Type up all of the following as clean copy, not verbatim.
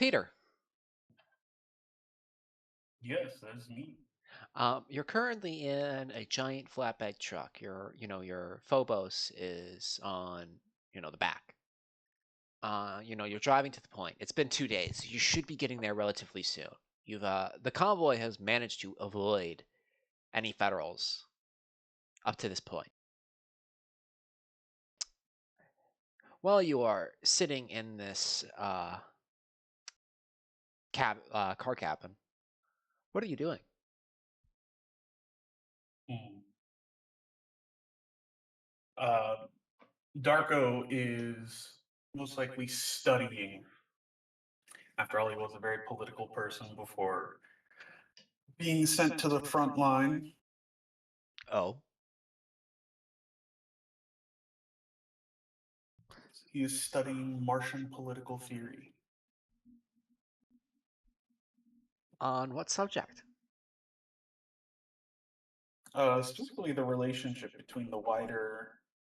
Peter. Yes, that's me. You're currently in a giant flatbed truck. Your Phobos is on, the back. You're driving to the point. It's been 2 days. You should be getting there relatively soon. The convoy has managed to avoid any federals up to this point. While you are sitting in this car cabin, what are you doing? Hmm. Uh, Darko is most likely studying. After all, he was a very political person before being sent to the front line. Oh, He is studying Martian political theory, on what subject? specifically the relationship between the wider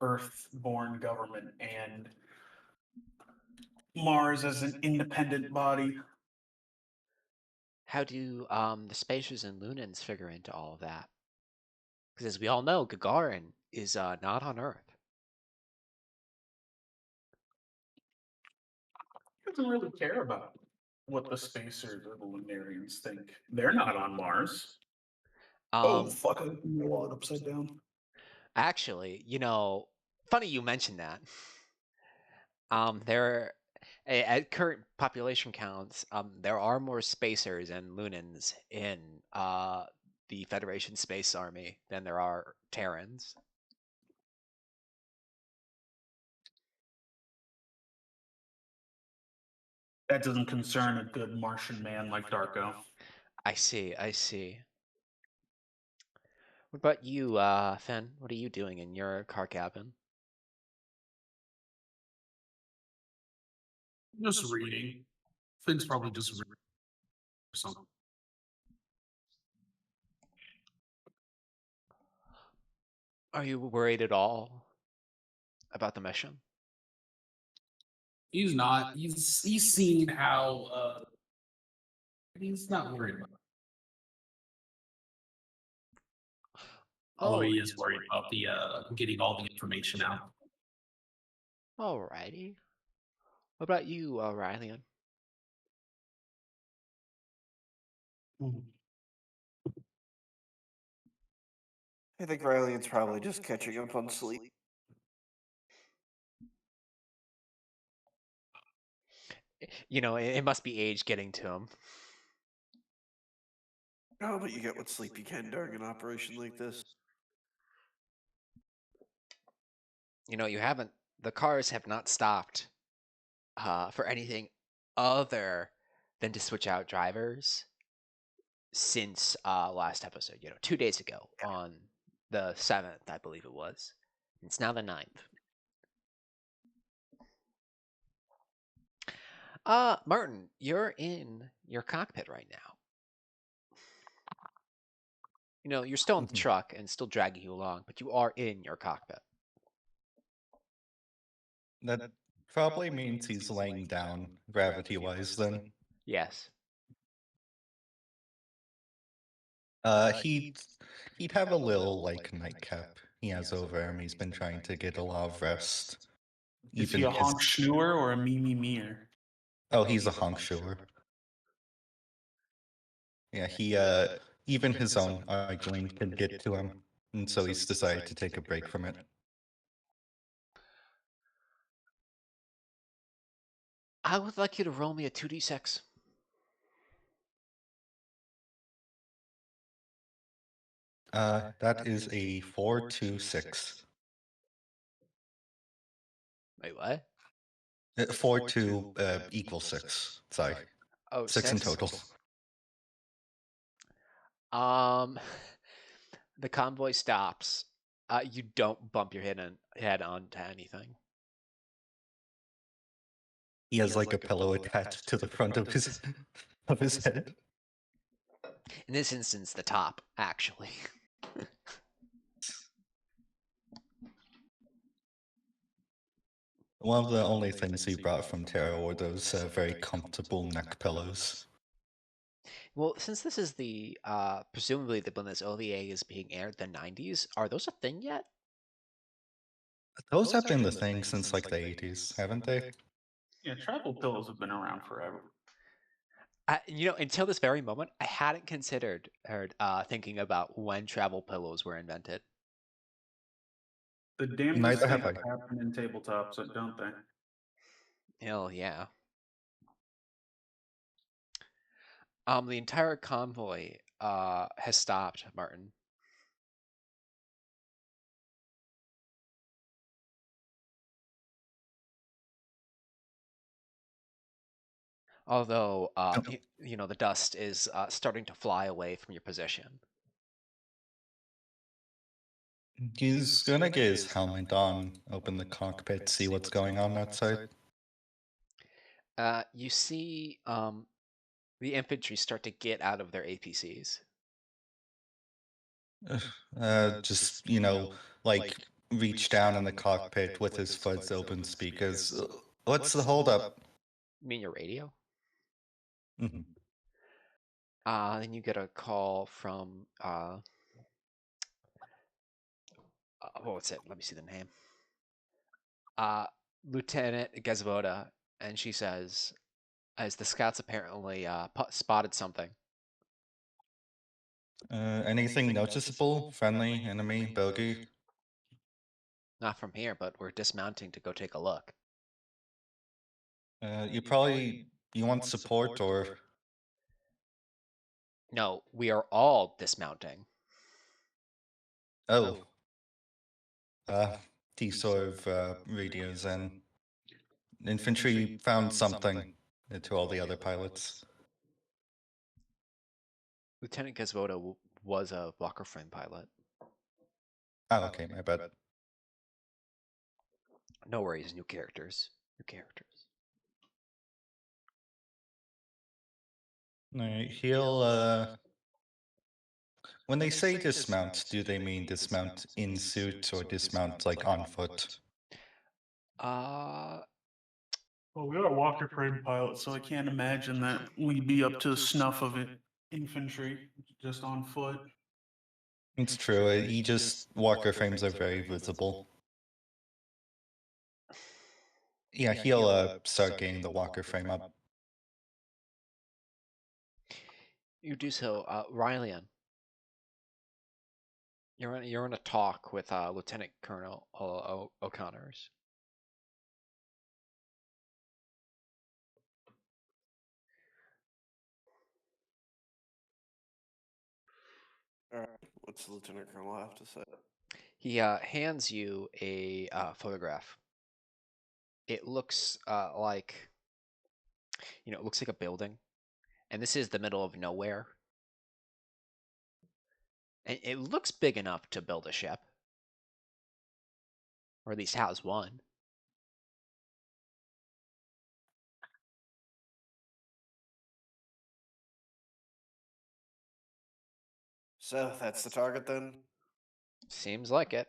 Earth-born government and Mars as an independent body. How do the spacers and Lunans figure into all of that? Because as we all know, Gagarin is not on Earth. He doesn't really care about what the spacers or the Lunarians think. They're not on Mars. Oh Um, fuck! I opened my wallet upside down. Actually, funny you mentioned that. There, at current population counts, there are more spacers and Lunans in the Federation Space Army than there are Terrans. That doesn't concern a good Martian man like Darko. I see, I see. What about you, Finn? What are you doing in your car cabin? Just reading. Finn's probably just reading or something. Are you worried at all about the mission? He's not. He's seen how he's not worried about it. Although Oh, he is worried about the getting all the information out. alrighty. What about you, Rylian? I think Riley's probably just catching up on sleep. It must be age getting to him. Oh, but you get what sleep you can during an operation like this. The cars have not stopped for anything other than to switch out drivers since last episode. 2 days ago on the 7th, I believe it was. It's now the 9th. Martin, you're in your cockpit right now. You're still in the truck and still dragging you along, but you are in your cockpit. That probably means he's laying down gravity-wise then. Yes. He'd have a little like nightcap he has over him. He's been trying to get a lot of rest. Is he a honk schnewer or a meer? Oh, he's a honk shower. Yeah, he even his own arguing can get to him, and so he's decided to take a break from it. I would like you to roll me a 2d6. That is a 4-2-6. Wait, what? 4-2 equals 6. Sorry. Oh, 6 in total. Um, the convoy stops. You don't bump your head onto anything. He has like a pillow attached to the front of his head. In this instance, the top, actually. One of the only things he brought from Terra were those very comfortable neck pillows. Well, since this is the presumably the when this OVA is being aired the 90s, are those a thing yet? Those have been the thing since like the 80s, haven't they? Yeah, travel pillows have been around forever. Until this very moment, I hadn't considered or thinking about when travel pillows were invented. The damnedest Neither have things I. happen in tabletops, don't they? Hell yeah. The entire convoy has stopped, Martin. Although, the dust is starting to fly away from your position. He's gonna get his helmet on, open the cockpit, see what's going on outside. You see the infantry start to get out of their APCs. Just, like reach down in the cockpit with his foots open speakers. What's the holdup? You mean your radio? Mhm. Then you get a call from what's it? Let me see the name. Lieutenant Gazvoda, and she says, as the scouts apparently spotted something. Anything noticeable? Friendly, enemy, bogey? Not from here, but we're dismounting to go take a look. You want support or? No, we are all dismounting. Oh. These sort of radios and infantry found something to all the other pilots. Lieutenant Gazvoda was a Walker frame pilot. Oh, okay, my bad. No worries, new characters. New characters. Alright, when they say dismount, do they mean dismount in suit or dismount like on foot? Well, we are Walker frame pilots, so I can't imagine that we'd be up to the snuff of it. Infantry, just on foot. It's true, Walker frames are very visible. Yeah, he'll start getting the Walker frame up. You do so, Rylian. You're in a talk with Lieutenant Colonel O'Connors. All right. What's the Lieutenant Colonel have to say? He hands you a photograph. It looks it looks like a building, and this is the middle of nowhere. And it looks big enough to build a ship, or at least house one. So that's the target then? Seems like it.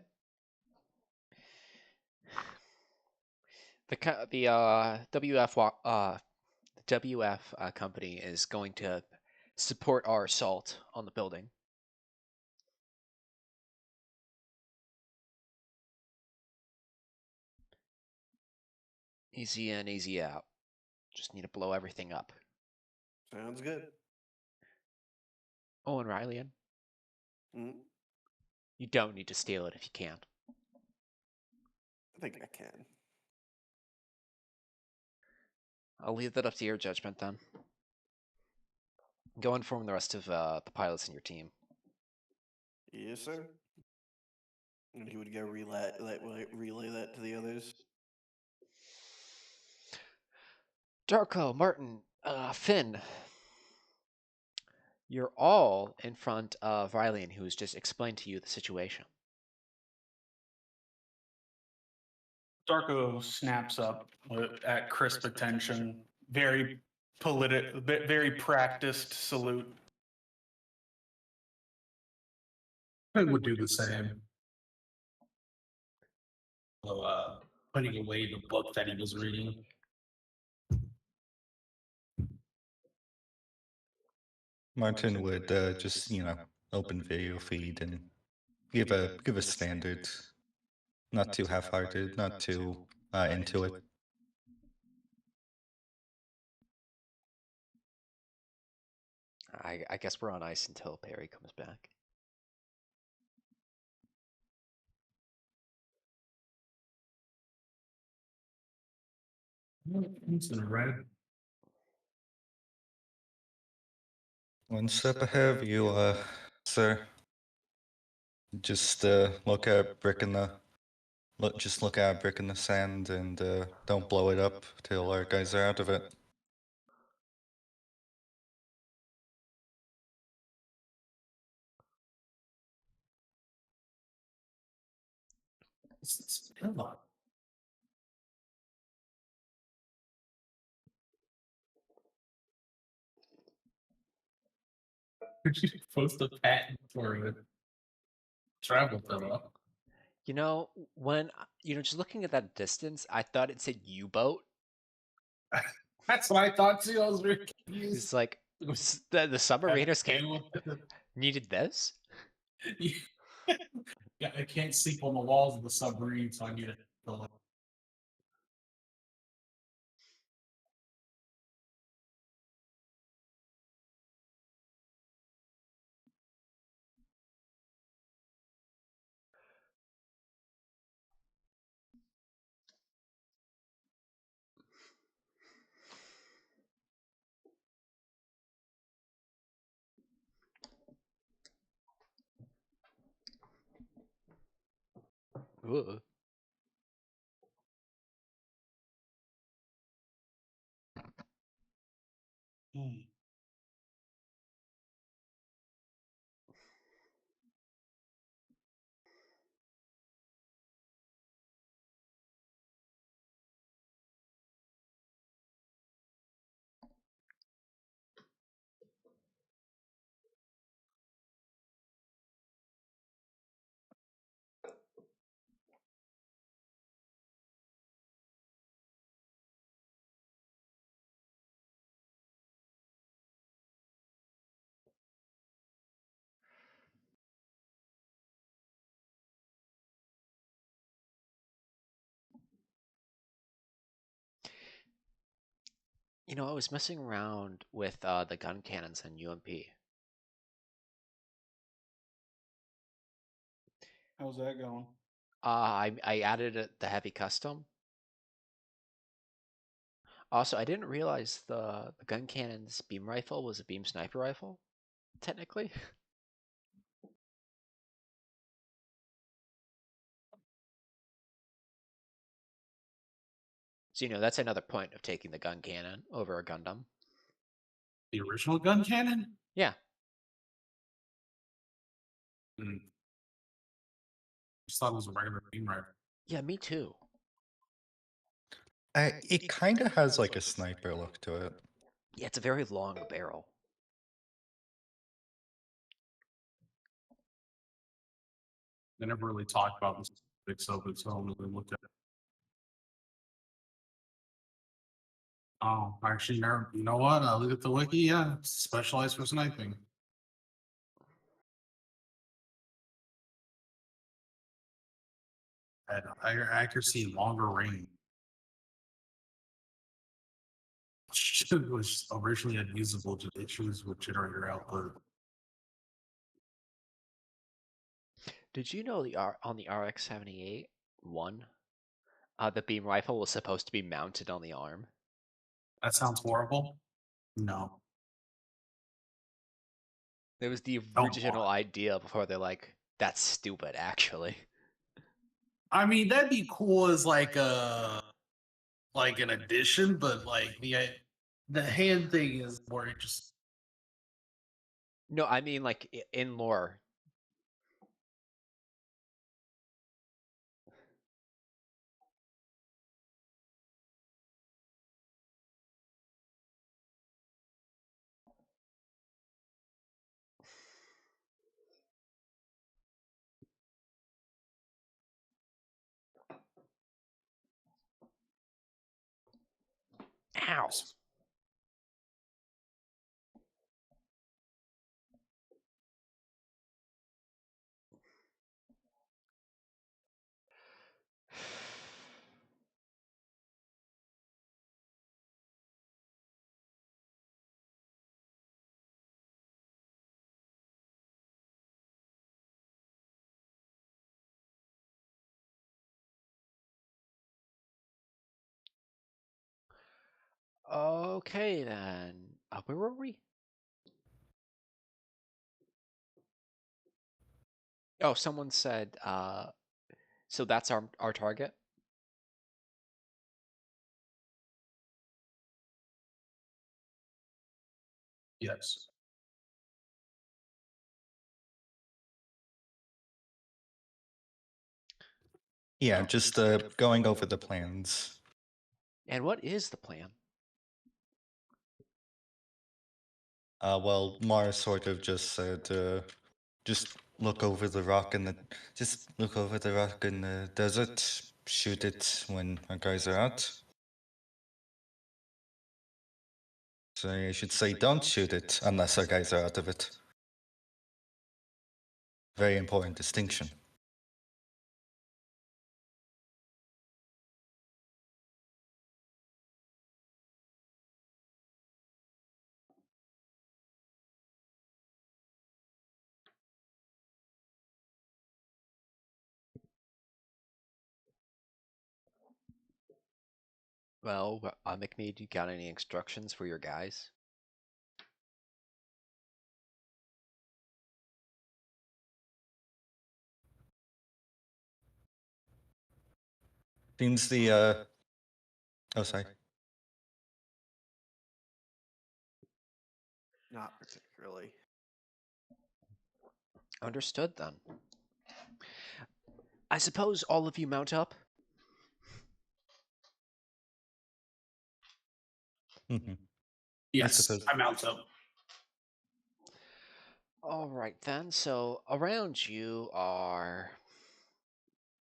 The WF company is going to support our assault on the building. Easy in, easy out. Just need to blow everything up. Sounds good. Oh, and Rylian, Mm, you don't need to steal it if you can't. I think I can. I'll leave that up to your judgment then. Go inform the rest of the pilots in your team. Yes, sir. And he would go relay that to the others. Darko, Martin, Finn, you're all in front of Rylian, who's just explained to you the situation. Darko snaps up at crisp attention. Very very practiced salute. I would do the same. So, putting away the book that he was reading. Martin would just open video feed and give a standard, not too half-hearted, not too into it. I guess we're on ice until Perry comes back. It's in red. One step ahead of you, sir. Just look at a brick in the look at a brick in the sand and don't blow it up till our guys are out of it. It's pillow. Could you post a patent for a travel pillow? You know, when just looking at that distance, I thought it said U-boat. That's what I thought too. I was very confused. It's like the submariners needed this. Yeah, I can't sleep on the walls of the submarine, so I need a pillow. Ooh. Hmm. I was messing around with the gun cannons and UMP. How's that going? I added the heavy custom. Also, I didn't realize the gun cannon's beam rifle was a beam sniper rifle, technically. So, that's another point of taking the gun cannon over a Gundam. The original gun cannon? Yeah. Just thought it was a regular beam rifle. Yeah, me too. It kind of has like a sniper look to it. Yeah, it's a very long barrel. They never really talked about this big so I don't really looked at it. Oh, actually, never. You know what? I look at the wiki. Yeah, it's specialized for sniping. Had higher accuracy and longer range. It was originally unusable to issues with generator output. Did you know on the RX-78 one, the beam rifle was supposed to be mounted on the arm? That sounds horrible. No. It was the Oh, original idea before they're like, that's stupid, actually. I mean, that'd be cool as like an addition, but like the hand thing is more interesting. No, I mean like in lore. Ow. Okay then. Where were we? Oh, someone said. So that's our target. Yes. Yeah, just going over the plans. And what is the plan? Well, Mars sort of just said, just look over the rock in the, just look over the rock in the desert, shoot it when our guys are out. So I should say, don't shoot it unless our guys are out of it. Very important distinction. Well, McMead, you got any instructions for your guys? Seems the, oh, sorry. Not particularly. Understood then. I suppose all of you mount up? Mhm. Yes, suppose- I'm out up. All right then. So around you are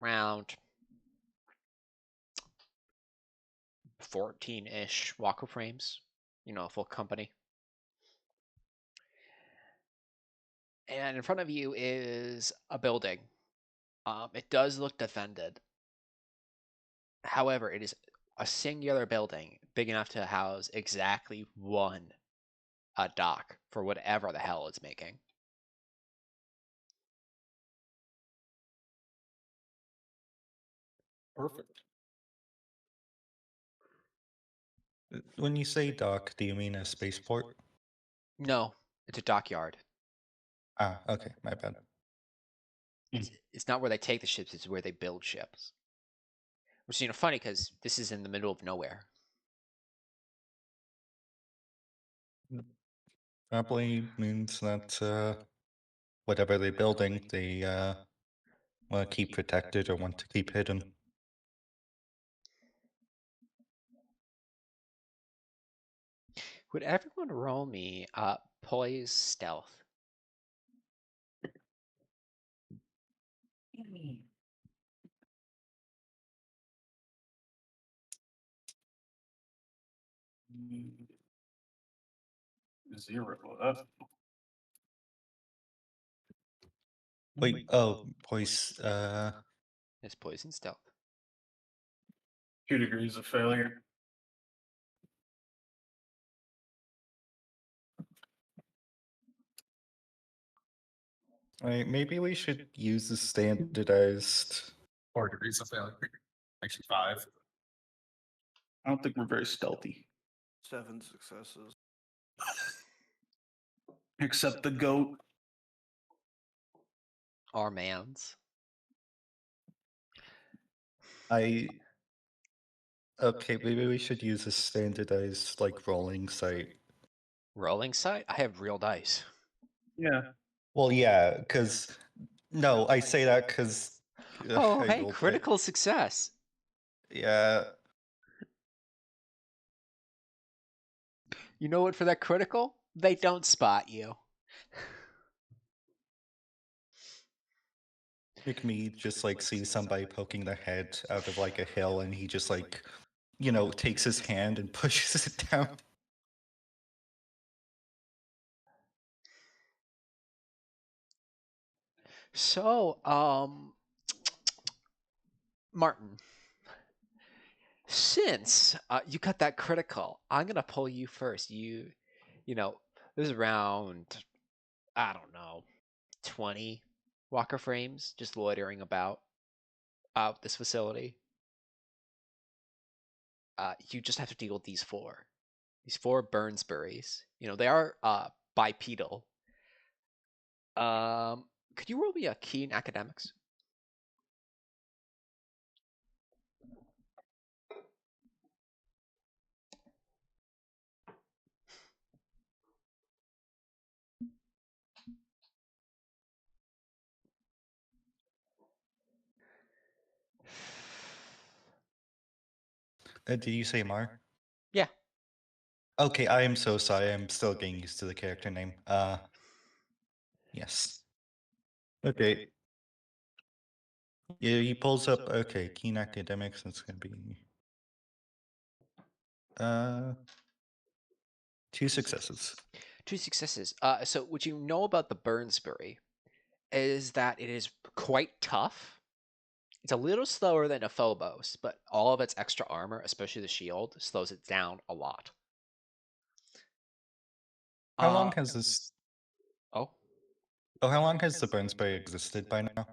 around 14-ish walker frames. You know, full company. And in front of you is a building. It does look defended. However, it is a singular building big enough to house exactly one dock for whatever the hell it's making. Perfect. When you say dock, do you mean a spaceport? No, it's a dockyard. Ah, okay, my bad. It's not where they take the ships, it's where they build ships. Which is, you know, funny because this is in the middle of nowhere. Probably means that whatever they're building, they want to keep protected or want to keep hidden. Would everyone roll me poise stealth? Zero. That's Wait, oh, poise, It's poise and stealth. 2 degrees of failure. maybe we should use the standardized. 4 degrees of failure. Actually, 5. I don't think we're very stealthy. 7 successes. Except the goat. Our mans. Okay, maybe we should use a standardized, like, rolling site. Rolling sight? I have real dice. Yeah. Well, yeah, because, no, I say that because Oh, I hey, rolled critical success. Yeah, You know what, for that critical? They don't spot you. make me just like see somebody poking their head out of like a hill, and he just like takes his hand and pushes it down. So, Martin, since you got that critical, I'm gonna pull you first. There's around, I don't know, 20 walker frames just loitering about this facility. You just have to deal with these four. These four Burnsburys. They are bipedal. Could you roll me a key in academics? Did you say Mar? Yeah. Okay, I am so sorry. I'm still getting used to the character name. Yes. Okay. Yeah, he pulls up. Okay, keen academics. That's gonna be 2 successes. 2 successes. So what you know about the Burnsbury is that it is quite tough. It's a little slower than a Phobos, but all of its extra armor, especially the shield, slows it down a lot. How long has this? Oh, Oh, how long has the Burnsbury existed by now?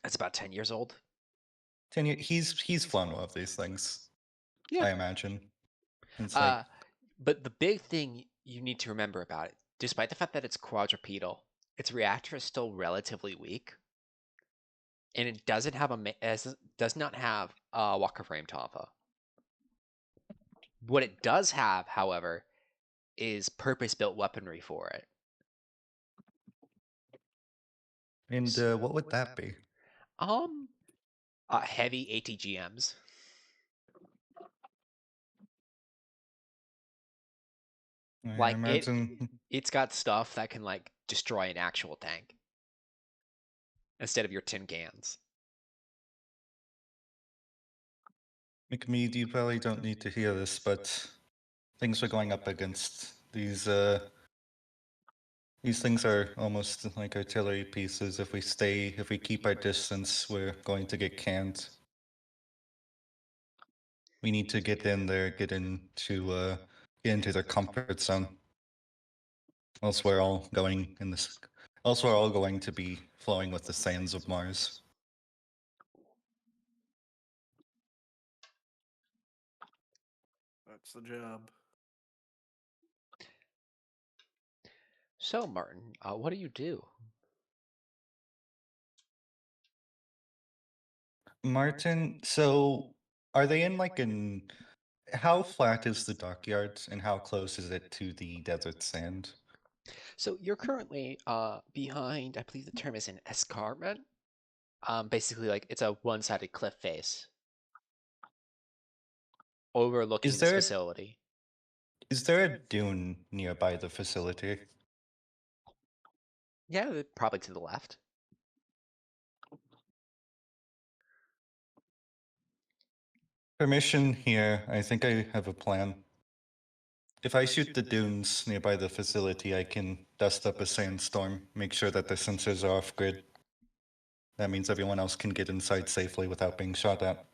it's about 10 years old. 10 years. He's flown one of these things. Yeah. I imagine. It's like But the big thing you need to remember about it, despite the fact that it's quadrupedal, its reactor is still relatively weak, and it doesn't have does not have a walker frame Tompa. What it does have, however, is purpose-built weaponry for it. and what would that be? Heavy ATGMs. I Like imagine it's got stuff that can like destroy an actual tank instead of your tin cans. McMead, you probably don't need to hear this, but things we're going up against. These things are almost like artillery pieces. If we keep our distance, we're going to get canned. We need to get in there, get into their comfort zone. Else we're all going in this. Else we're all going to be flowing with the sands of Mars. That's the job. So, Martin, what do you do? Martin, so are they in like an? How flat is the dockyard, and how close is it to the desert sand? So you're currently behind, I believe the term is an escarpment. Basically like it's a one-sided cliff face overlooking Is this there facility. is there a dune nearby the facility? Yeah, probably to the left. Permission here. I think I have a plan. If I shoot the dunes nearby the facility, I can dust up a sandstorm, make sure that the sensors are off grid. That means everyone else can get inside safely without being shot at.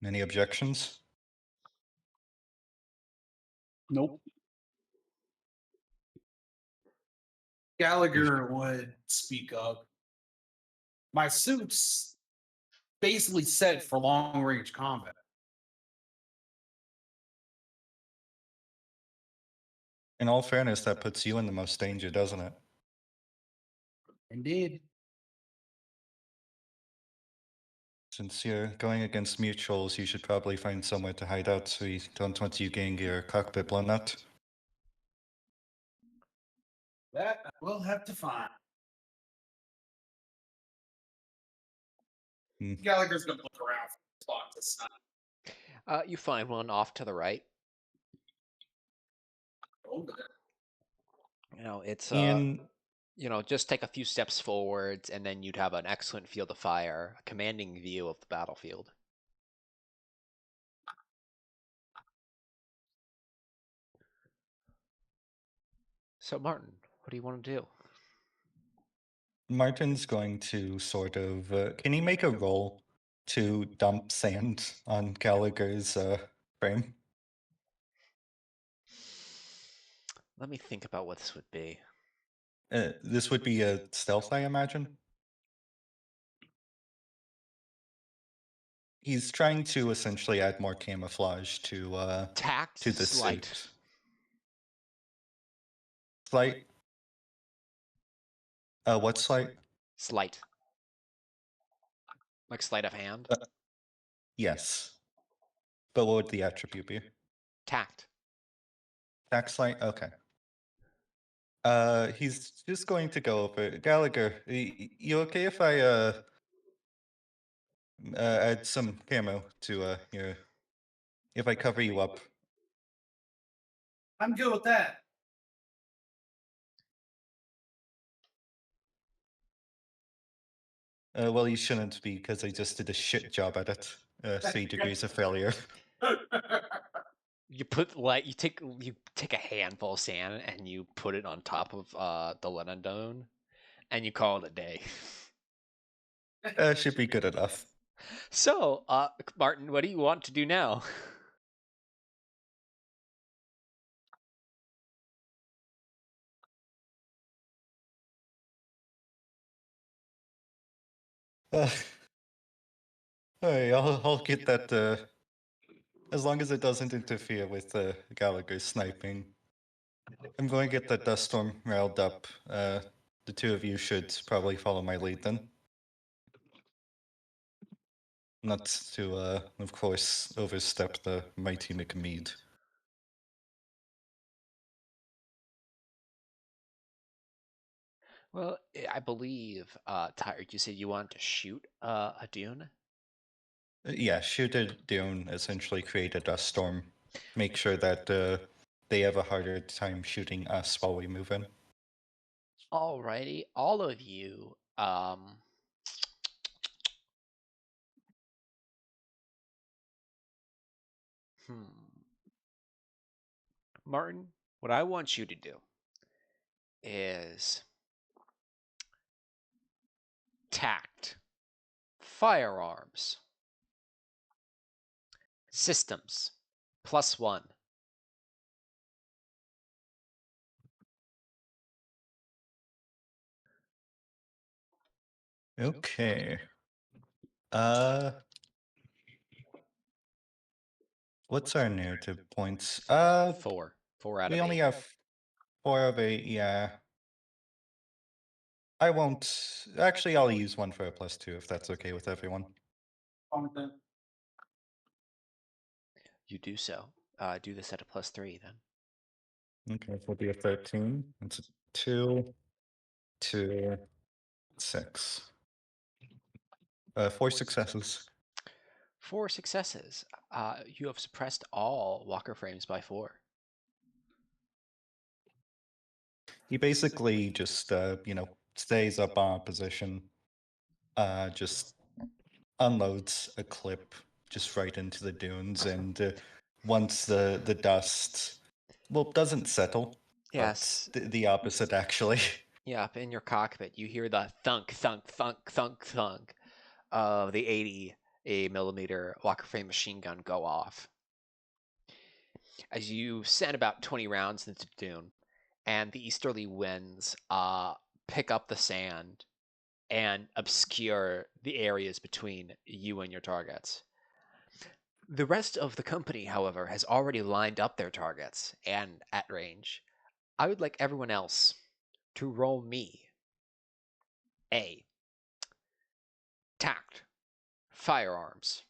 Any objections? Nope. Gallagher would speak up. My suit's basically set for long range combat. In all fairness, that puts you in the most danger, doesn't it? Indeed. Since you're going against mutuals, you should probably find somewhere to hide out so we don't want you getting your cockpit blown out. That we'll have to find. Gallagher's gonna look around for a spot to sign. You find one off to the right. Okay. It's Ian, just take a few steps forwards, and then you'd have an excellent field of fire, a commanding view of the battlefield. So, Martin, what do you want to do? Martin's going to sort of. Can he make a roll to dump sand on Gallagher's frame? Let me think about what this would be. This would be a stealth, I imagine. He's trying to essentially add more camouflage to Tact, to the slight. suit. Slight. What slight? Slight. Like sleight of hand? Yes. But what would the attribute be? Tact. Tax slight? Okay. He's just going to go over. Gallagher, you okay if I add some camo to your. If I cover you up? I'm good with that. Well, you shouldn't be because I just did a shit job at it. 3 degrees of failure. You take a handful of sand and you put it on top of the Lenodone, and you call it a day. Should be good enough. So, Martin, what do you want to do now? Hey, I'll get that. As long as it doesn't interfere with Gallagher's sniping. I'm going to get that dust storm riled up. The two of you should probably follow my lead then. Not to, of course, overstep the mighty McMead. Well, I believe, Tyre, you said you wanted to shoot a dune? Yeah, shoot a dune, essentially create a dust storm. Make sure that they have a harder time shooting us while we move in. Alrighty, all of you, Martin, what I want you to do is tact, firearms, systems, +1. Okay. What's our narrative points? 4 out We of only 8. have 4 of 8, yeah. I won't. Actually, I'll use one for a +2 if that's okay with everyone. You do so. Do this at a +3 then. Okay, so it'll be a 13. It's a 2, 2, 6. 4 successes. 4 successes. You have suppressed all walker frames by 4. He basically just, stays up on position, just unloads a clip just right into the dunes, and once the dust, well, doesn't settle, Yes. but the opposite actually. Yep, in your cockpit, you hear the thunk, thunk, thunk, thunk, thunk of the 80 millimeter walker frame machine gun go off. As you send about 20 rounds into the dune, and the easterly winds pick up the sand and obscure the areas between you and your targets. The rest of the company, however, has already lined up their targets and at range. I would like everyone else to roll me a tact, firearms,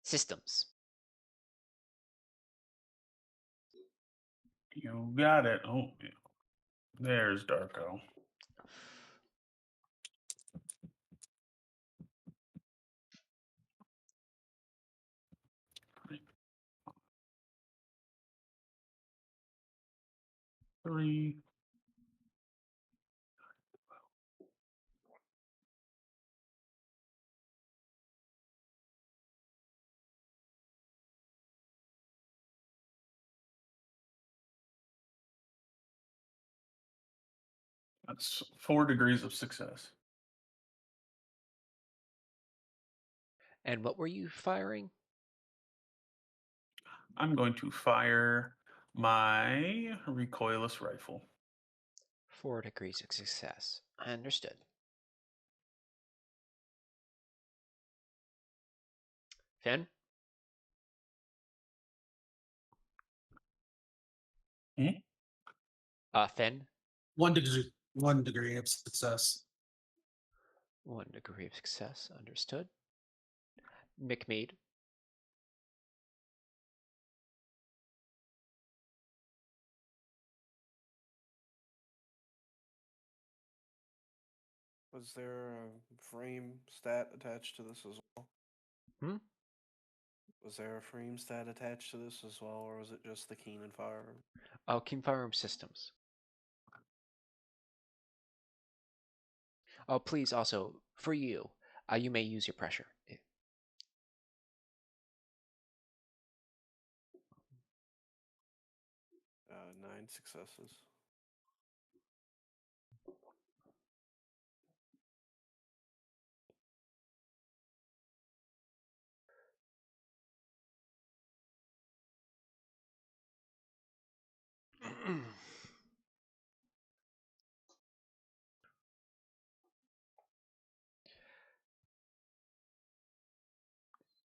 systems. You got it. Oh, yeah. There's Darko. Three, That's 4 degrees of success. And what were you firing? I'm going to fire my recoilless rifle. 4 degrees of success. I understood. Finn? Finn? 1 degree of success. 1 degree of success. Understood. McMead? Was there a frame stat attached to this as well? Hmm? Was there a frame stat attached to this as well, or was it just the keen and fire? Oh, Keen Firearm Systems. Oh, please, also, for you, you may use your pressure. 9 successes.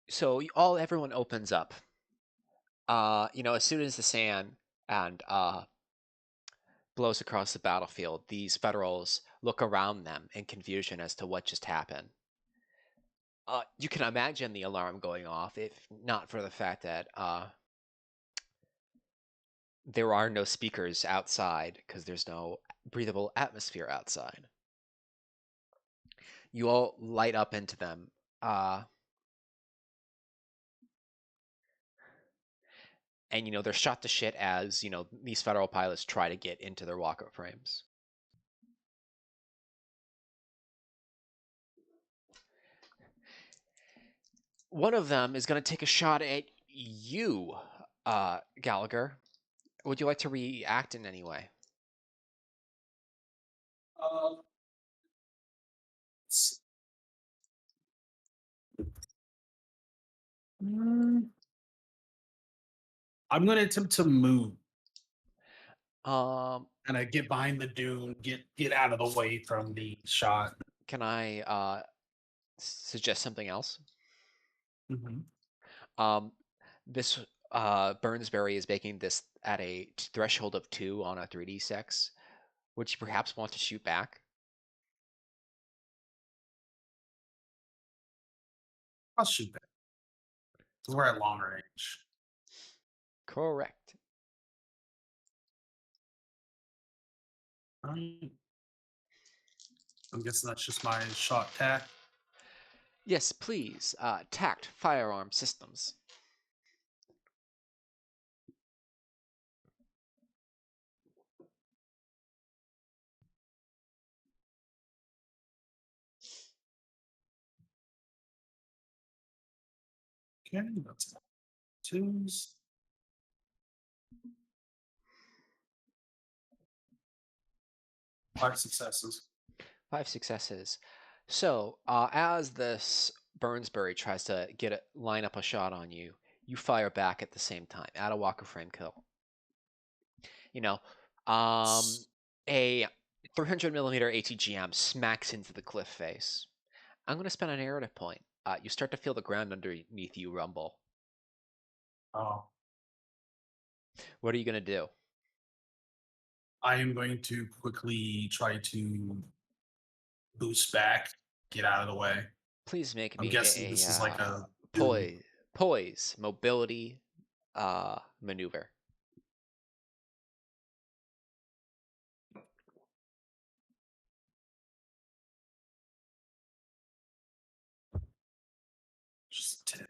So everyone opens up. As soon as the sand and blows across the battlefield, these Federals look around them in confusion as to what just happened. You can imagine the alarm going off, if not for the fact that there are no speakers outside because there's no breathable atmosphere outside. You all light up into them. And they're shot to shit as these Federal pilots try to get into their walkout frames. One of them is going to take a shot at you, Gallagher. Would you like to react in any way? I'm going to attempt to move Um, and I get behind the dune, get out of the way from the shot. can I suggest something else? Mm-hmm. This Burnsberry is making this at a threshold of 2 on a 3d6. Would you perhaps want to shoot back? I'll shoot back. Because we're at long range. Correct. I'm guessing that's just my shot tack. Yes, please. Tact firearm systems. Okay, that's 2s. Five successes. 5 successes. So, as this Burnsberry tries to line up a shot on you, you fire back at the same time. Add a walker frame kill. A 300 millimeter ATGM smacks into the cliff face. I'm going to spend a narrative point. You start to feel the ground underneath you rumble. Oh. What are you going to do? I am going to quickly try to boost back, get out of the way. Please make I'm me guessing this is like a poise, mobility, maneuver. just 10.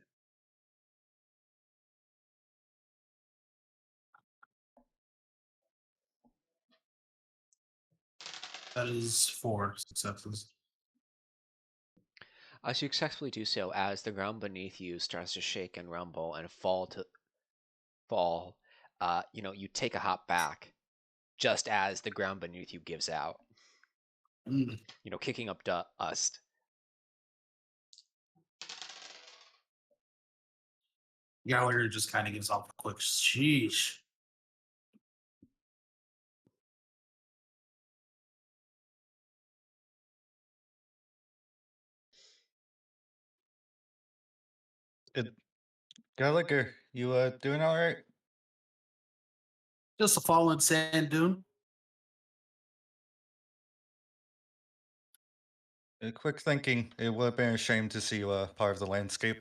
That is 4 successes. You successfully do so as the ground beneath you starts to shake and rumble and fall. You take a hop back just as the ground beneath you gives out. Mm. kicking up dust. Gallagher just kind of gives off a quick sheesh. Gallagher, you doing all right? Just a fallen sand dune. Quick thinking, it would have been a shame to see you part of the landscape.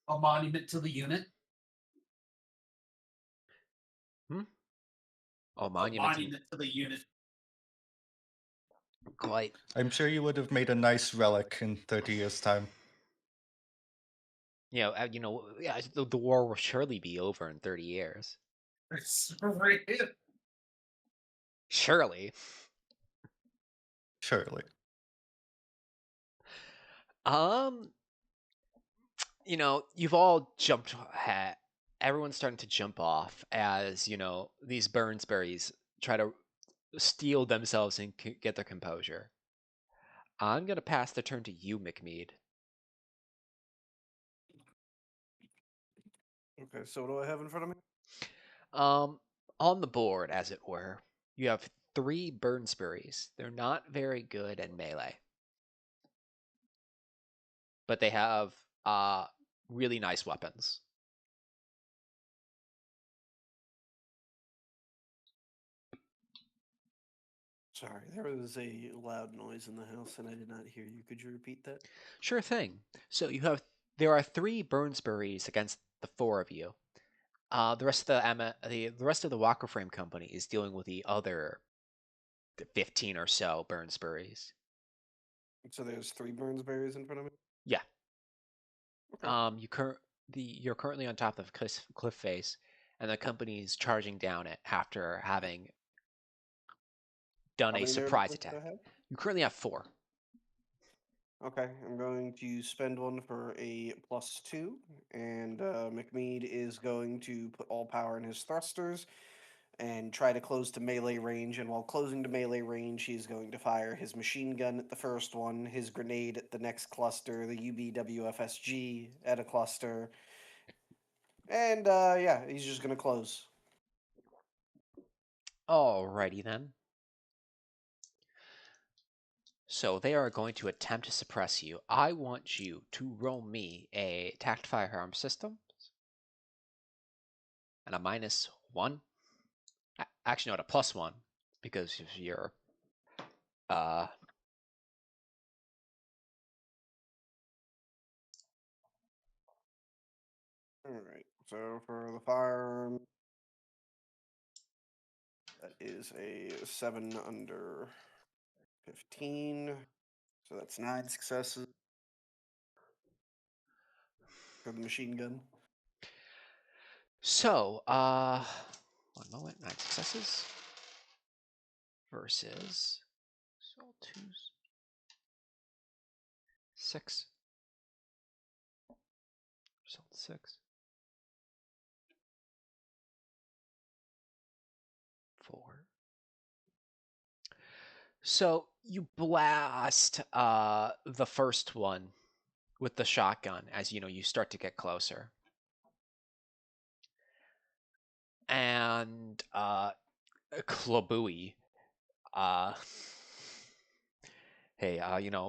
A monument to the unit. Oh, A monument. monument to the unit. Quite. I'm sure you would have made a nice relic in 30 years' time. Yeah, the war will surely be over in 30 years. Surely. Surely. You've all jumped. Everyone's starting to jump off as these Burnsberries try to steel themselves and get their composure. I'm gonna pass the turn to you, McMead. Okay, so what do I have in front of me? On the board, as it were, you have 3 Burnsberries. They're not very good at melee, but they have really nice weapons. Sorry, there was a loud noise in the house and I did not hear you. Could you repeat that? Sure thing. So there are 3 Burnsberries against the 4 of you. The rest of the rest of the Walker Frame Company is dealing with the other 15 or so Burnsberries. So there's 3 Burnsberries in front of me? Yeah. Okay. You're currently on top of the cliff face, and the company is charging down it after having done How a many surprise Burnsberries do I attack. have? You currently have 4. Okay, I'm going to spend one for a +2, and McMead is going to put all power in his thrusters and try to close to melee range. And while closing to melee range, he's going to fire his machine gun at the first one, his grenade at the next cluster, the UBWFSG at a cluster, and yeah, he's just going to close. Alrighty then. So they are going to attempt to suppress you. I want you to roll me a tact firearm system and a -1. Actually, not a +1 because of your uh Alright, so for the firearm, that is a 7 under 15. So that's 9 successes for the machine gun. So, one moment, 9 successes versus so 2, 6. Result 6. 4. So you blast the first one with the shotgun as you start to get closer. And Klabooey, uh hey,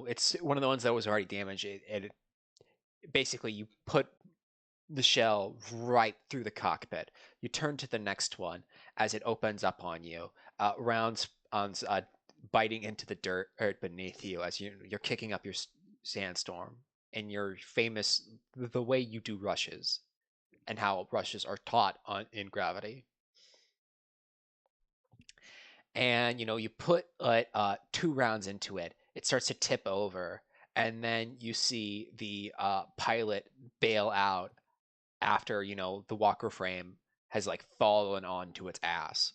it's one of the ones that was already damaged. It basically you put the shell right through the cockpit. You turn to the next one as it opens up on you. Rounds on biting into the dirt beneath you as you're kicking up your sandstorm and your famous the way you do rushes and how rushes are taught in gravity. And you put 2 rounds into it. It starts to tip over, and then you see the pilot bail out after the walker frame has fallen onto its ass.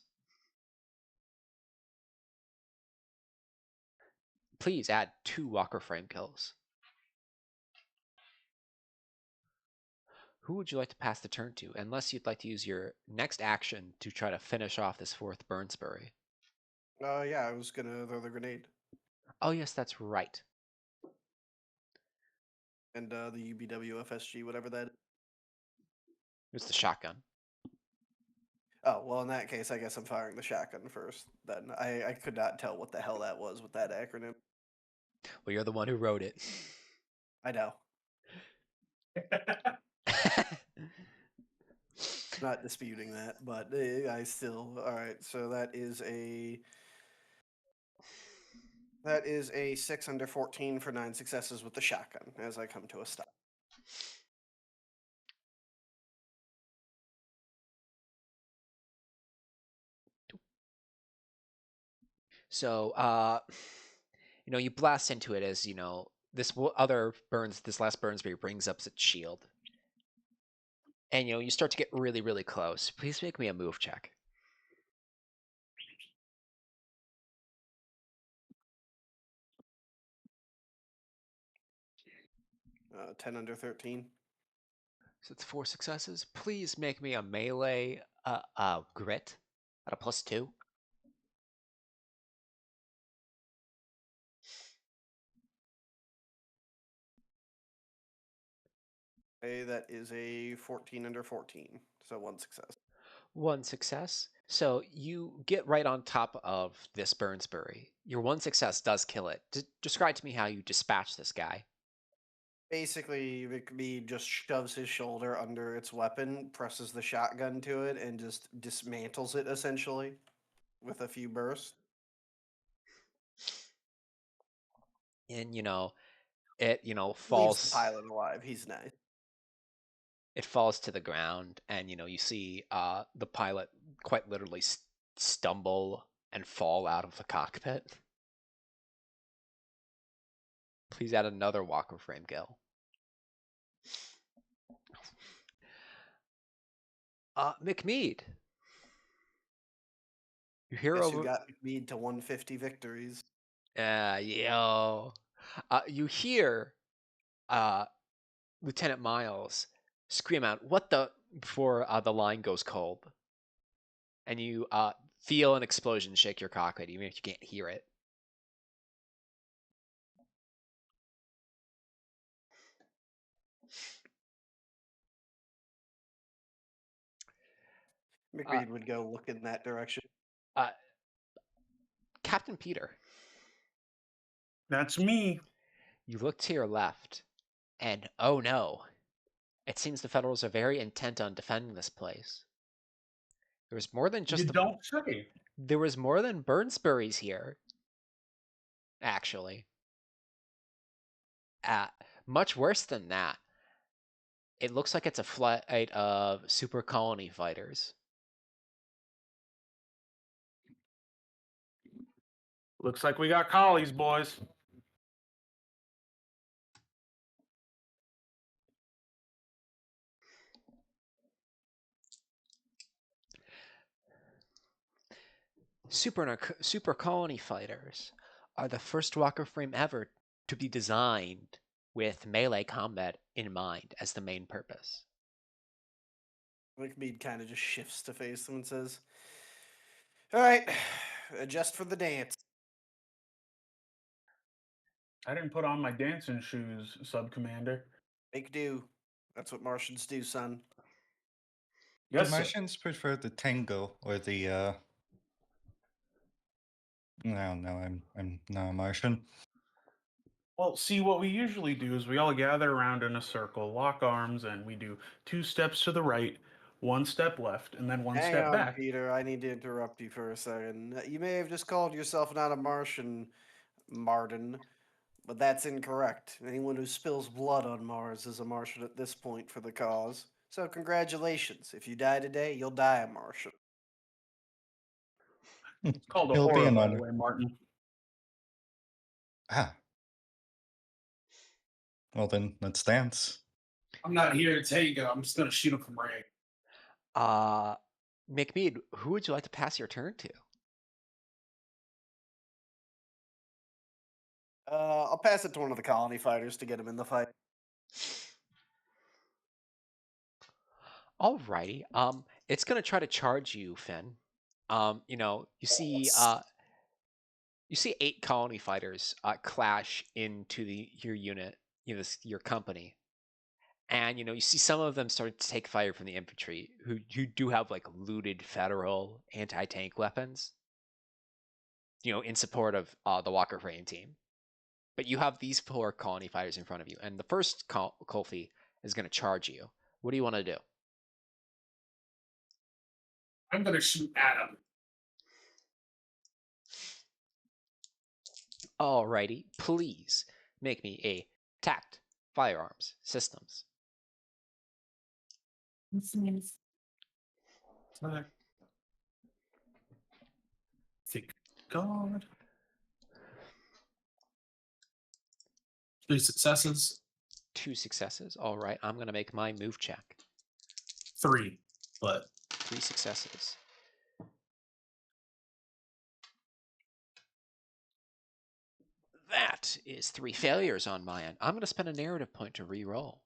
Please add 2 walker frame kills. Who would you like to pass the turn to? Unless you'd like to use your next action to try to finish off this fourth Burnsbury. Yeah, I was gonna throw the grenade. Oh, yes, that's right. And the UBW FSG, whatever that is. It's the shotgun. Oh, well, in that case, I guess I'm firing the shotgun first. Then I could not tell what the hell that was with that acronym. Well, you're the one who wrote it. I know. Not disputing that, but I still. All right, so that is a 6 under 14 for 9 successes with the shotgun as I come to a stop. So, you blast into it as, this last Burnsbury brings up its shield. And, you start to get really, really close. Please make me a move check. 10 under 13. So it's 4 successes. Please make me a melee grit at a +2. Okay, that is a 14 under 14, so 1 success. 1 success. So you get right on top of this Burnsbury. Your 1 success does kill it. Describe to me how you dispatch this guy. Basically, McBee just shoves his shoulder under its weapon, presses the shotgun to it, and just dismantles it essentially with a few bursts. And it Leaves falls. the pilot alive. He's nice. It falls to the ground, and you see the pilot quite literally stumble and fall out of the cockpit. Please add another walk of frame, Gil. McMead. Your Guess hero. who got McBee to 150 victories? Yo. You hear Lieutenant Miles scream out, "What the?" before the line goes cold. And you feel an explosion shake your cockpit, even if you can't hear it. McBead would go look in that direction. Captain Peter. That's me. You look to your left, and oh no, it seems the Federals are very intent on defending this place. There was more than just You don't say. There was more than Burnsbury's here, actually. Much worse than that. It looks like it's a flight of super colony fighters. Looks like we got collies, boys. Super colony fighters are the first walker frame ever to be designed with melee combat in mind as the main purpose. McBead kind of just shifts to face them and says, "All right, adjust for the dance." I didn't put on my dancing shoes, Sub-Commander. Make do. That's what Martians do, son. Do Yes, sir. Martians prefer the tango or the No, I'm not a Martian. Well, see, what we usually do is we all gather around in a circle, lock arms, and we do 2 steps to the right, 1 step left, and then 1 Hang step on, back. Peter. I need to interrupt you for a second. You may have just called yourself not a Martian, Martin, but that's incorrect. Anyone who spills blood on Mars is a Martian at this point for the cause. So congratulations. If you die today, you'll die a Martian. It's called a It'll be horror, an by the honor. way, Martin. Ah. Well then, let's dance. I'm not here to tango. I'm just gonna shoot him from range. McMead, who would you like to pass your turn to? I'll pass it to one of the colony fighters to get him in the fight. Alrighty. It's gonna try to charge you, Finn. You know, you see 8 colony fighters clash into your unit, your company, and you see some of them start to take fire from the infantry, who do have like looted federal anti-tank weapons, in support of the Walker Frame team. But you have these 4 colony fighters in front of you, and the first Colfie is going to charge you. What do you want to do? I'm gonna shoot at him. Alrighty, please make me a tact firearms systems. Thank God. 3 successes. 2 successes. All right, I'm going to make my move check. 3, but 3 successes. That is 3 failures on my end. I'm going to spend a narrative point to re-roll.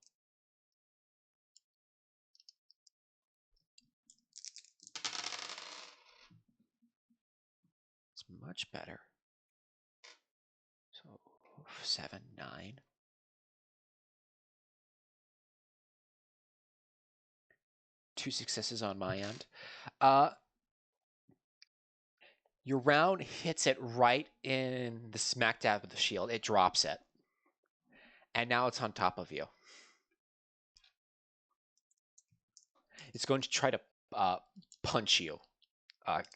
It's much better. So 7, 9. Two successes on my end. Your round hits it right in the smack dab of the shield. It drops it. And now it's on top of you. It's going to try to punch you,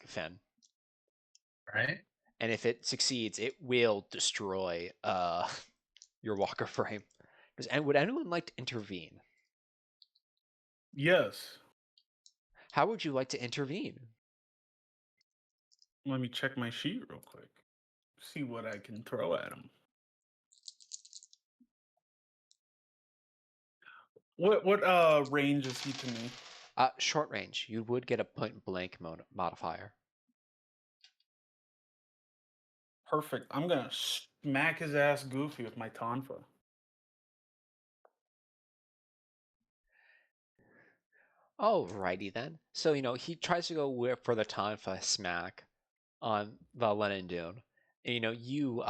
Finn. right. And if it succeeds, it will destroy your walker frame. Would anyone like to intervene? Yes. How would you like to intervene? Let me check my sheet real quick. See what I can throw at him. What range is he to me? Short range. You would get a point blank modifier. Perfect. I'm gonna smack his ass goofy with my tonfa. Alrighty then. So, he tries to go for the Tonfa smack on the Lennon Dune. And, you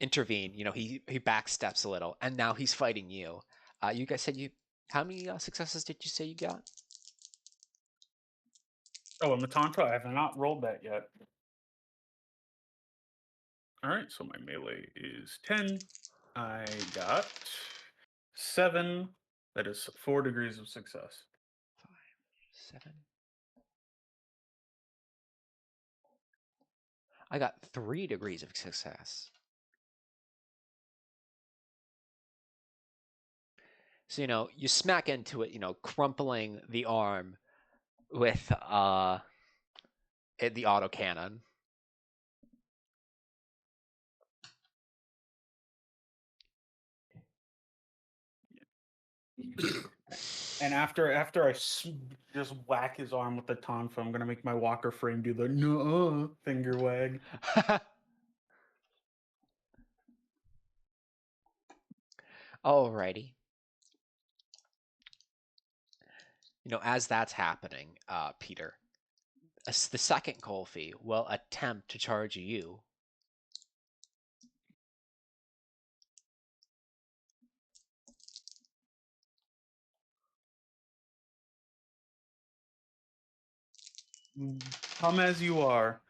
intervene. He backsteps a little, and now he's fighting you. You guys said how many successes did you say you got? Oh, and the tonfa, I have not rolled that yet. All right, so my melee is 10. I got 7. That is 4 degrees of success. 5, 7. I got 3 degrees of success. So, you smack into it, crumpling the arm with the autocannon. And after I just whack his arm with the tonfa, I'm gonna make my walker frame do the no finger wag. Alrighty. As that's happening, Peter, the second Colfie will attempt to charge you. Come as you are.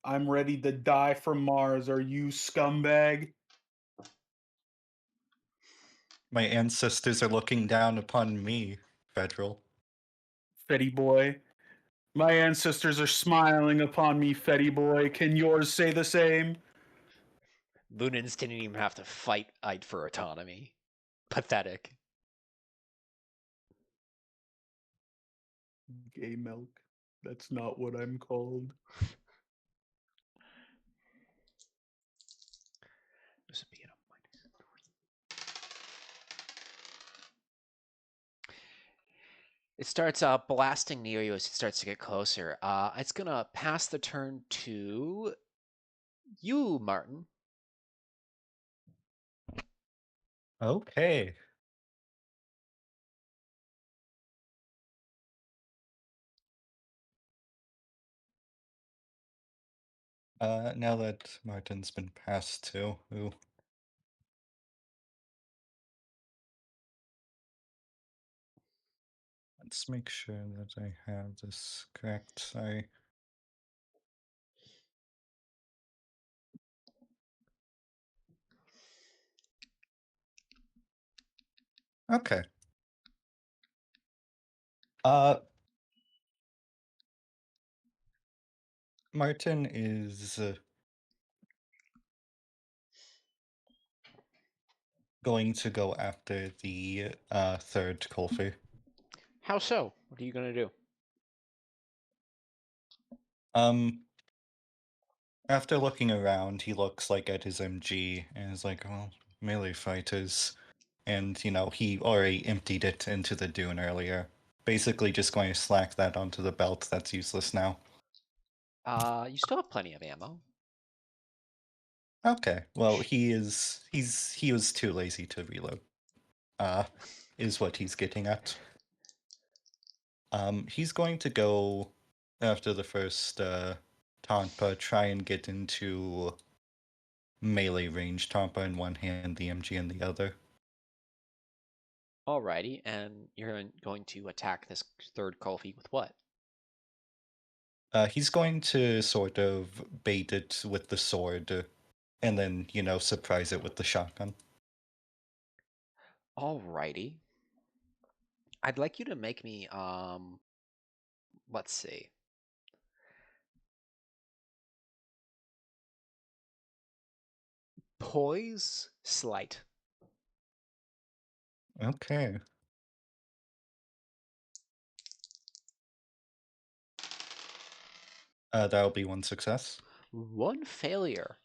I'm ready to die for Mars. Are you, scumbag? My ancestors are looking down upon me, Federal. Fetty boy. My ancestors are smiling upon me, Fetty boy. Can yours say the same? Lunans didn't even have to fight for autonomy. Pathetic. Gay milk. That's not what I'm called. This would be a -3. It starts blasting near you as it starts to get closer. It's gonna pass the turn to you, Martin. Okay. Now that Martin's been passed to, ooh. Let's make sure that I have this correct. Sorry. Okay. Martin is going to go after the third Colfer. How so? What are you gonna do? After looking around, he looks like at his MG and is like, "Oh, melee fighters," and he already emptied it into the dune earlier. Basically, just going to slack that onto the belt that's useless now. You still have plenty of ammo. Okay, well, he was too lazy to reload. Is what he's getting at. He's going to go after the first Tampa, try and get into melee range. Tampa in one hand, the MG in the other. Alrighty, and you're going to attack this third Kulfi with what? He's going to sort of bait it with the sword, and then, surprise it with the shotgun. Alrighty. I'd like you to make me, let's see. Poise sleight. Okay. That'll be one success. One failure.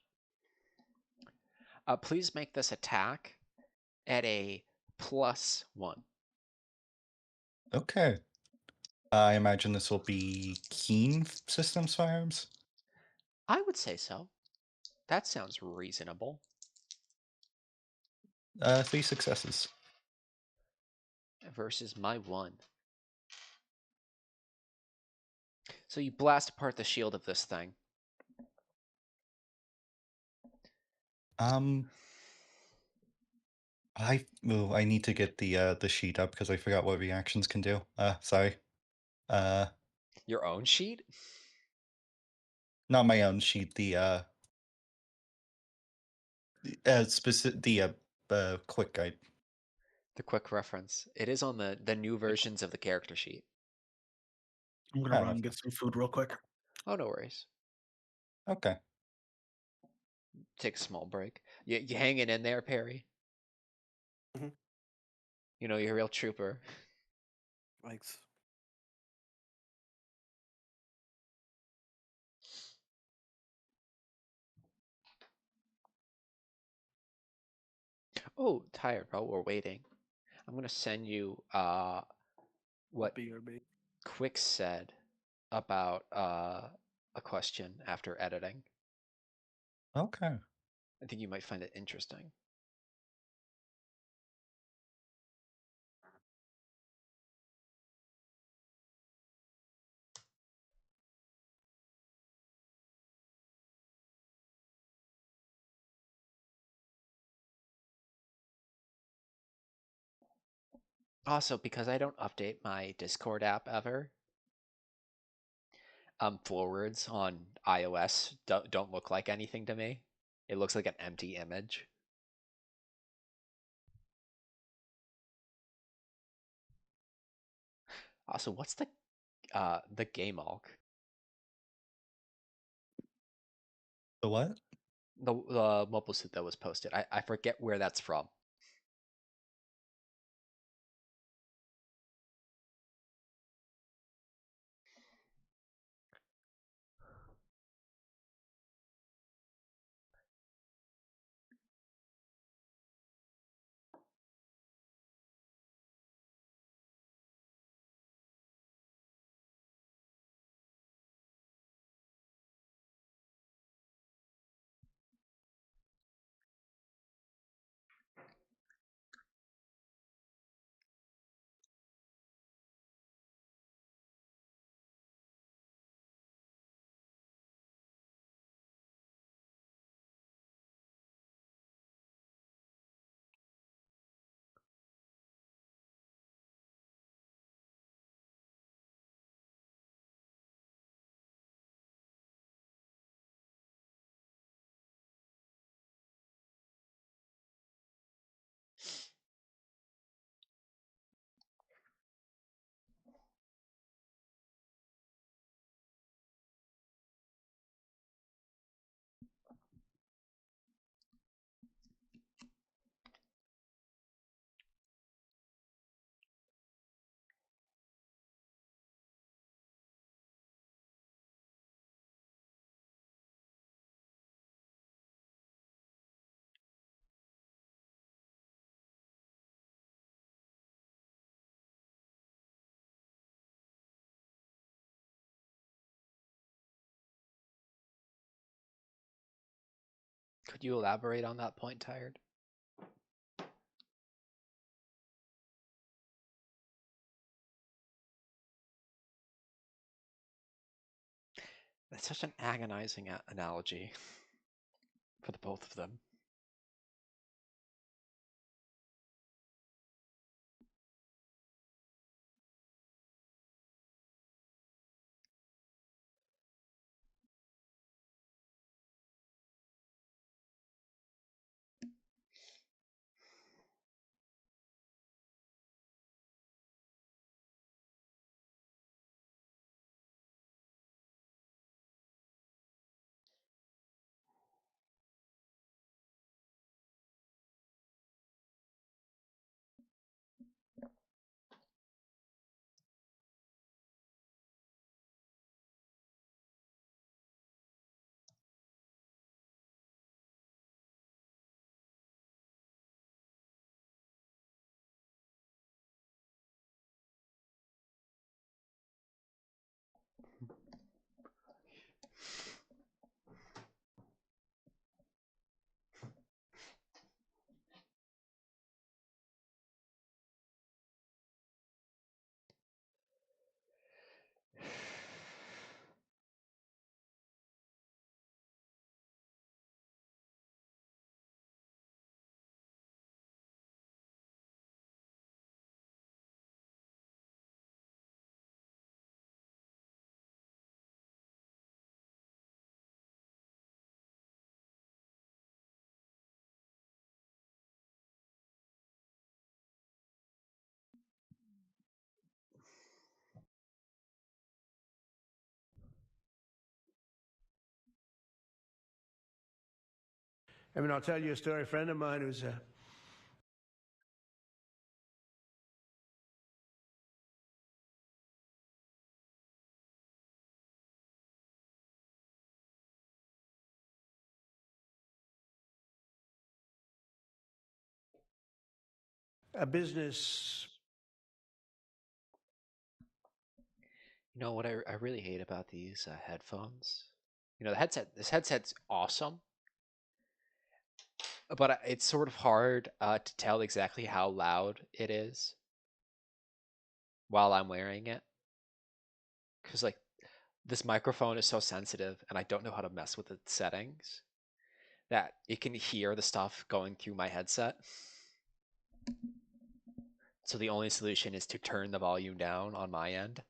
Please make this attack at a +1. Okay. I imagine this will be keen systems firearms. I would say so. That sounds reasonable. 3 successes. Versus my 1. So you blast apart the shield of this thing. I need to get the sheet up because I forgot what reactions can do. Sorry. Your own sheet? Not my own sheet. The quick guide. The quick reference. It is on the new versions of the character sheet. I'm gonna run and get some food real quick. Oh, no worries. Okay. Take a small break. You hanging in there, Perry? Mhm. You're a real trooper. Thanks. Oh, tired. While we're waiting, I'm gonna send you what BRB. Quick said about a question after editing. Okay. I think you might find it interesting. Also, because I don't update my Discord app ever, forwards on iOS don't look like anything to me. It looks like an empty image. Also, what's the game alk? The what? The mobile suit that was posted. I forget where that's from. Could you elaborate on that point, Tired? That's such an agonizing analogy for the both of them. I mean, I'll tell you a story. A friend of mine who's a business. You know what I really hate about these headphones? You know, this headset's awesome, but it's sort of hard to tell exactly how loud it is while I'm wearing it. Because, like, this microphone is so sensitive, and I don't know how to mess with its settings, that it can hear the stuff going through my headset. So the only solution is to turn the volume down on my end.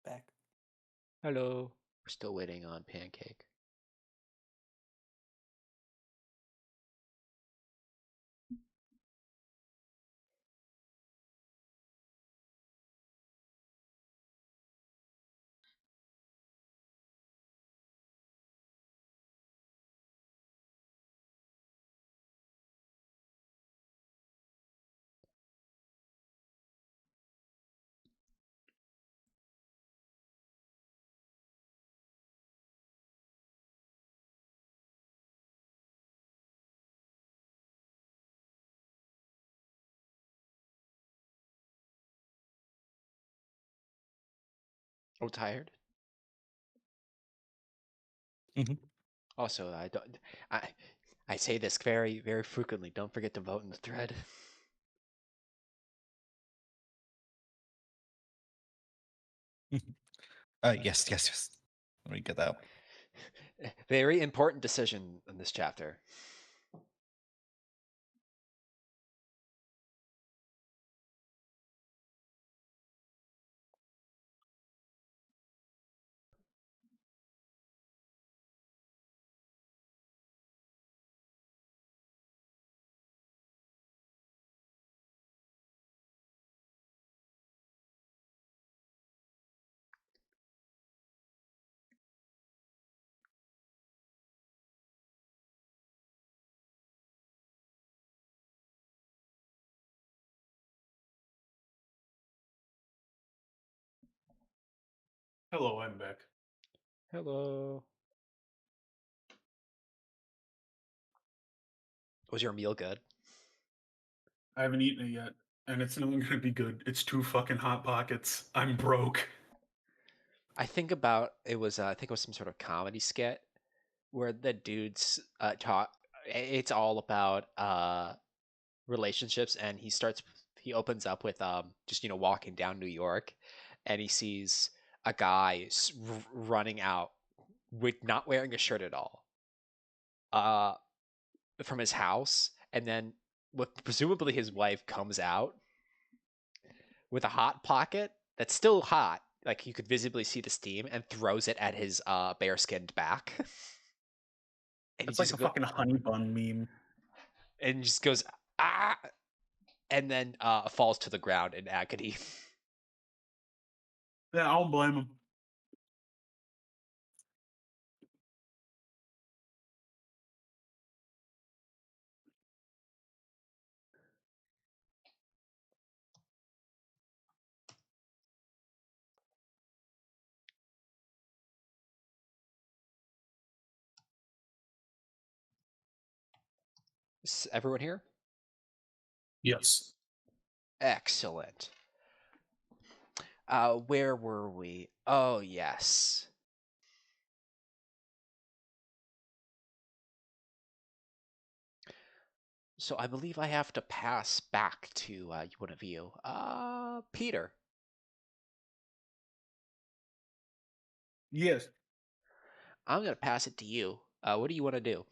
Back. Hello. We're still waiting on Pancake. Oh, tired? Mhm. Also, I I say this very, very frequently. Don't forget to vote in the thread. Yes, yes, yes. Let me get that. Very important decision in this chapter. Hello, I'm back. Hello. Was your meal good? I haven't eaten it yet, and it's not going to be good. It's 2 fucking Hot Pockets. I'm broke. I think about it was I think it was some sort of comedy skit where the dudes talk. It's all about relationships, and he opens up with just walking down New York, and he sees a guy running out with not wearing a shirt at all uh from his house, and then with presumably his wife comes out with a hot pocket that's still hot, like you could visibly see the steam, and throws it at his bare-skinned back. And he It's like a fucking honey bun meme. and just goes ah, and then falls to the ground in agony. Yeah, I don't blame him. Is everyone here? Yes. Excellent. Where were we? Oh, yes. So I believe I have to pass back to one of you. Peter. Yes. I'm going to pass it to you. What do you want to do?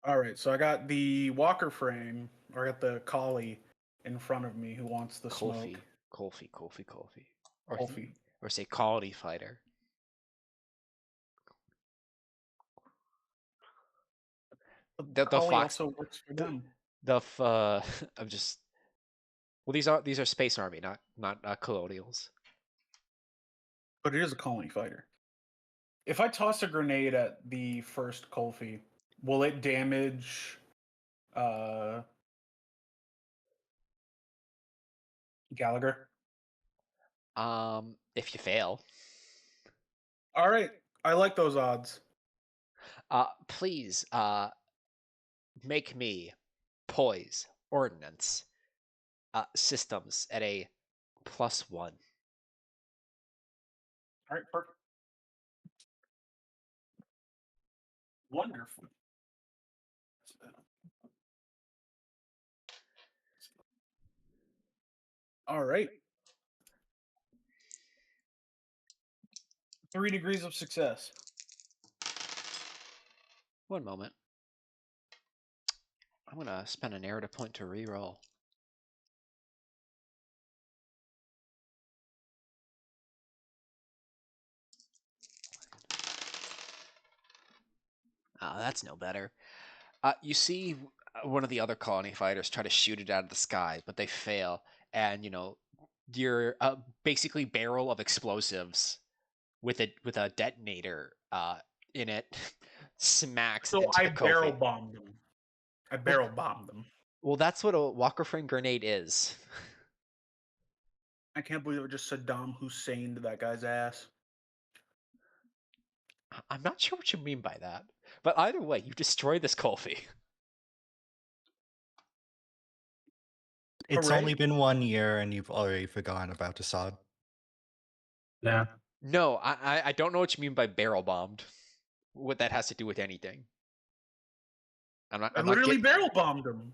All right, so I got the walker frame, or I got the collie in front of me who wants the smoke. Colfie. Or, Colfie. or say quality fighter. The collie fox also works for them. I'm just well, these are Space Army, not Colonials. But it is a colony fighter. If I toss a grenade at the first Colfie, will it damage Gallagher? If you fail, All right, I like those odds. please make me poise ordnance systems at a +1. All right, perfect. Wonderful. All right. 3 degrees of success. One moment. I'm gonna spend a narrative point to reroll. That's no better. You see one of the other colony fighters try to shoot it out of the sky, but they fail, and your basically barrel of explosives with a detonator in it smacks So into I the barrel Kofi. bombed them. I barrel bombed them. Well, that's what a Walker Frame grenade is. I can't believe it just Saddam Hussein to that guy's ass. I'm not sure what you mean by that, but either way, you destroyed this Kofi. It's Hooray. only been 1 year and you've already forgotten about Assad. Yeah. No, I don't know what you mean by barrel bombed. What that has to do with anything. I literally barrel bombed him.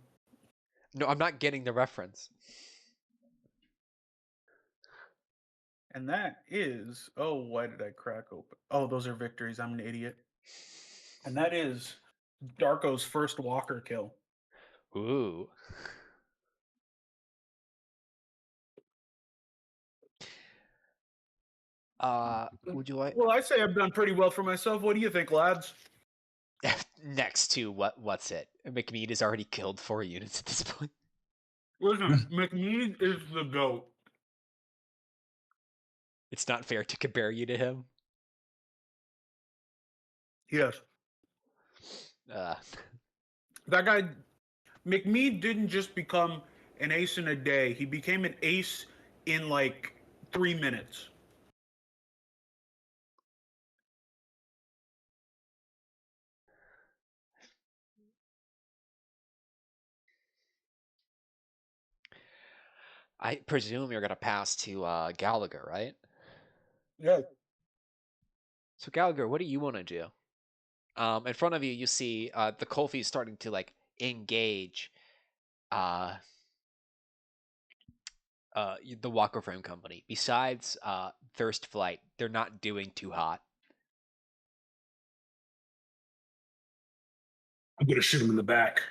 No, I'm not getting the reference. And that is, oh, why did I crack open? Oh, those are victories. I'm an idiot. And that is Darko's first walker kill. Ooh. Would you like Well, I say I've done pretty well for myself. What do you think, lads? next to what's it? McMead has already killed 4 units at this point. Listen, McNeed is the GOAT. It's not fair to compare you to him. Yes. Uh, That guy, McMead didn't just become an ace in a day. He became an ace in like 3 minutes. I presume you're gonna pass to Gallagher, right? Yeah. So Gallagher, what do you want to do? In front of you, you see the Colfie starting to like engage uh, the Walker Frame Company. Besides Thirst Flight, they're not doing too hot. I'm gonna shoot him in the back.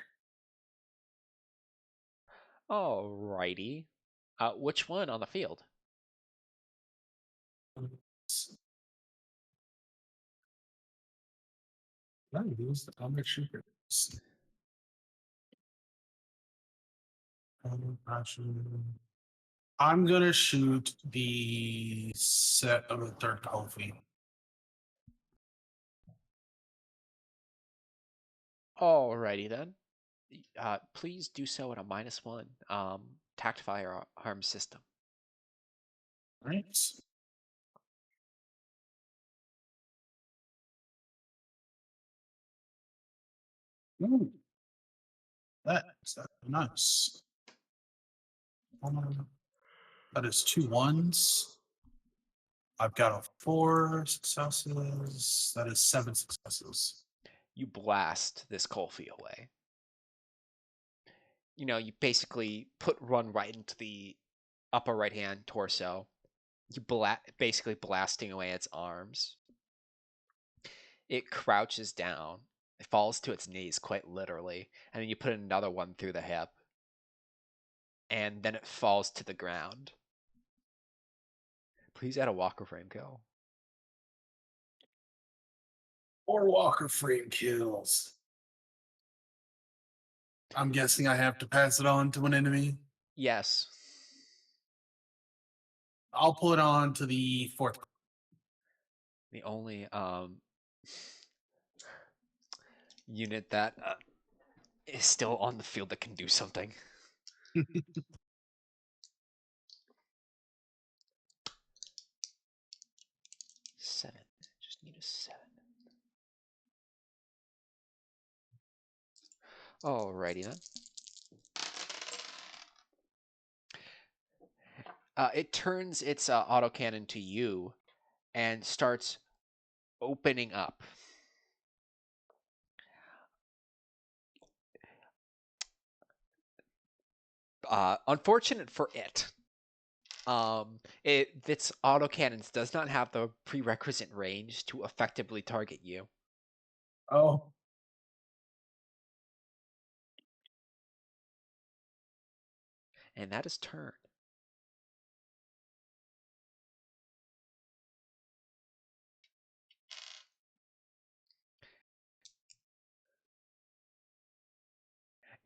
Alrighty. Which one on the field? I'll make sure. I'm gonna shoot the set of the third Kofi. Alrighty then. Please do so at a -1 tact firearm system. Right. Ooh. That's nice. That is 2 1s. I've got a 4 successes. That is 7 successes. You blast this Colfie away. You know, you basically put one right into the upper right hand torso. You basically blasting away its arms. It crouches down. It falls to its knees, quite literally, and then you put another one through the hip. And then it falls to the ground. Please add a Walker Frame kill. 4 Walker Frame kills. I'm guessing I have to pass it on to an enemy. Yes. I'll put on to the 4th. The only unit that is still on the field that can do something. 7. Just need a 7. Alrighty then. It turns its autocannon to you and starts opening up. Unfortunate for it, its autocannons does not have the prerequisite range to effectively target you. Oh. And that is turn.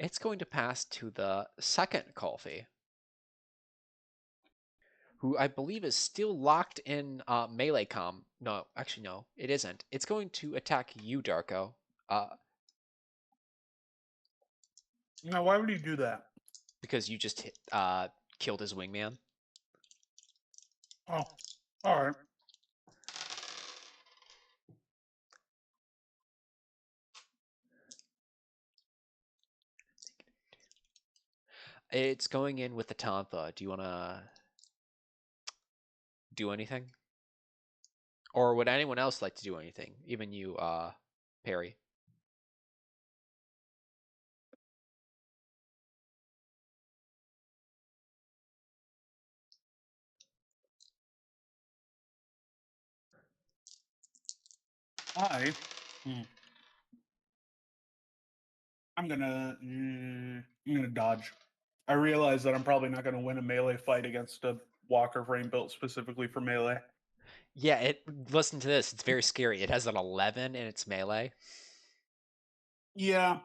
It's going to pass to the second Colfie, who I believe is still locked in melee comm. No, actually, no, it isn't. It's going to attack you, Darko. Now, why would he do that? Because you just killed his wingman. Oh, all right. It's going in with the Tonfa. Do you want to do anything? Or would anyone else like to do anything? Even you, Perry. I'm gonna dodge. I realize that I'm probably not gonna win a melee fight against a Walker Frame built specifically for melee. Yeah, listen to this. It's very scary. It has an 11 in its melee. Yeah.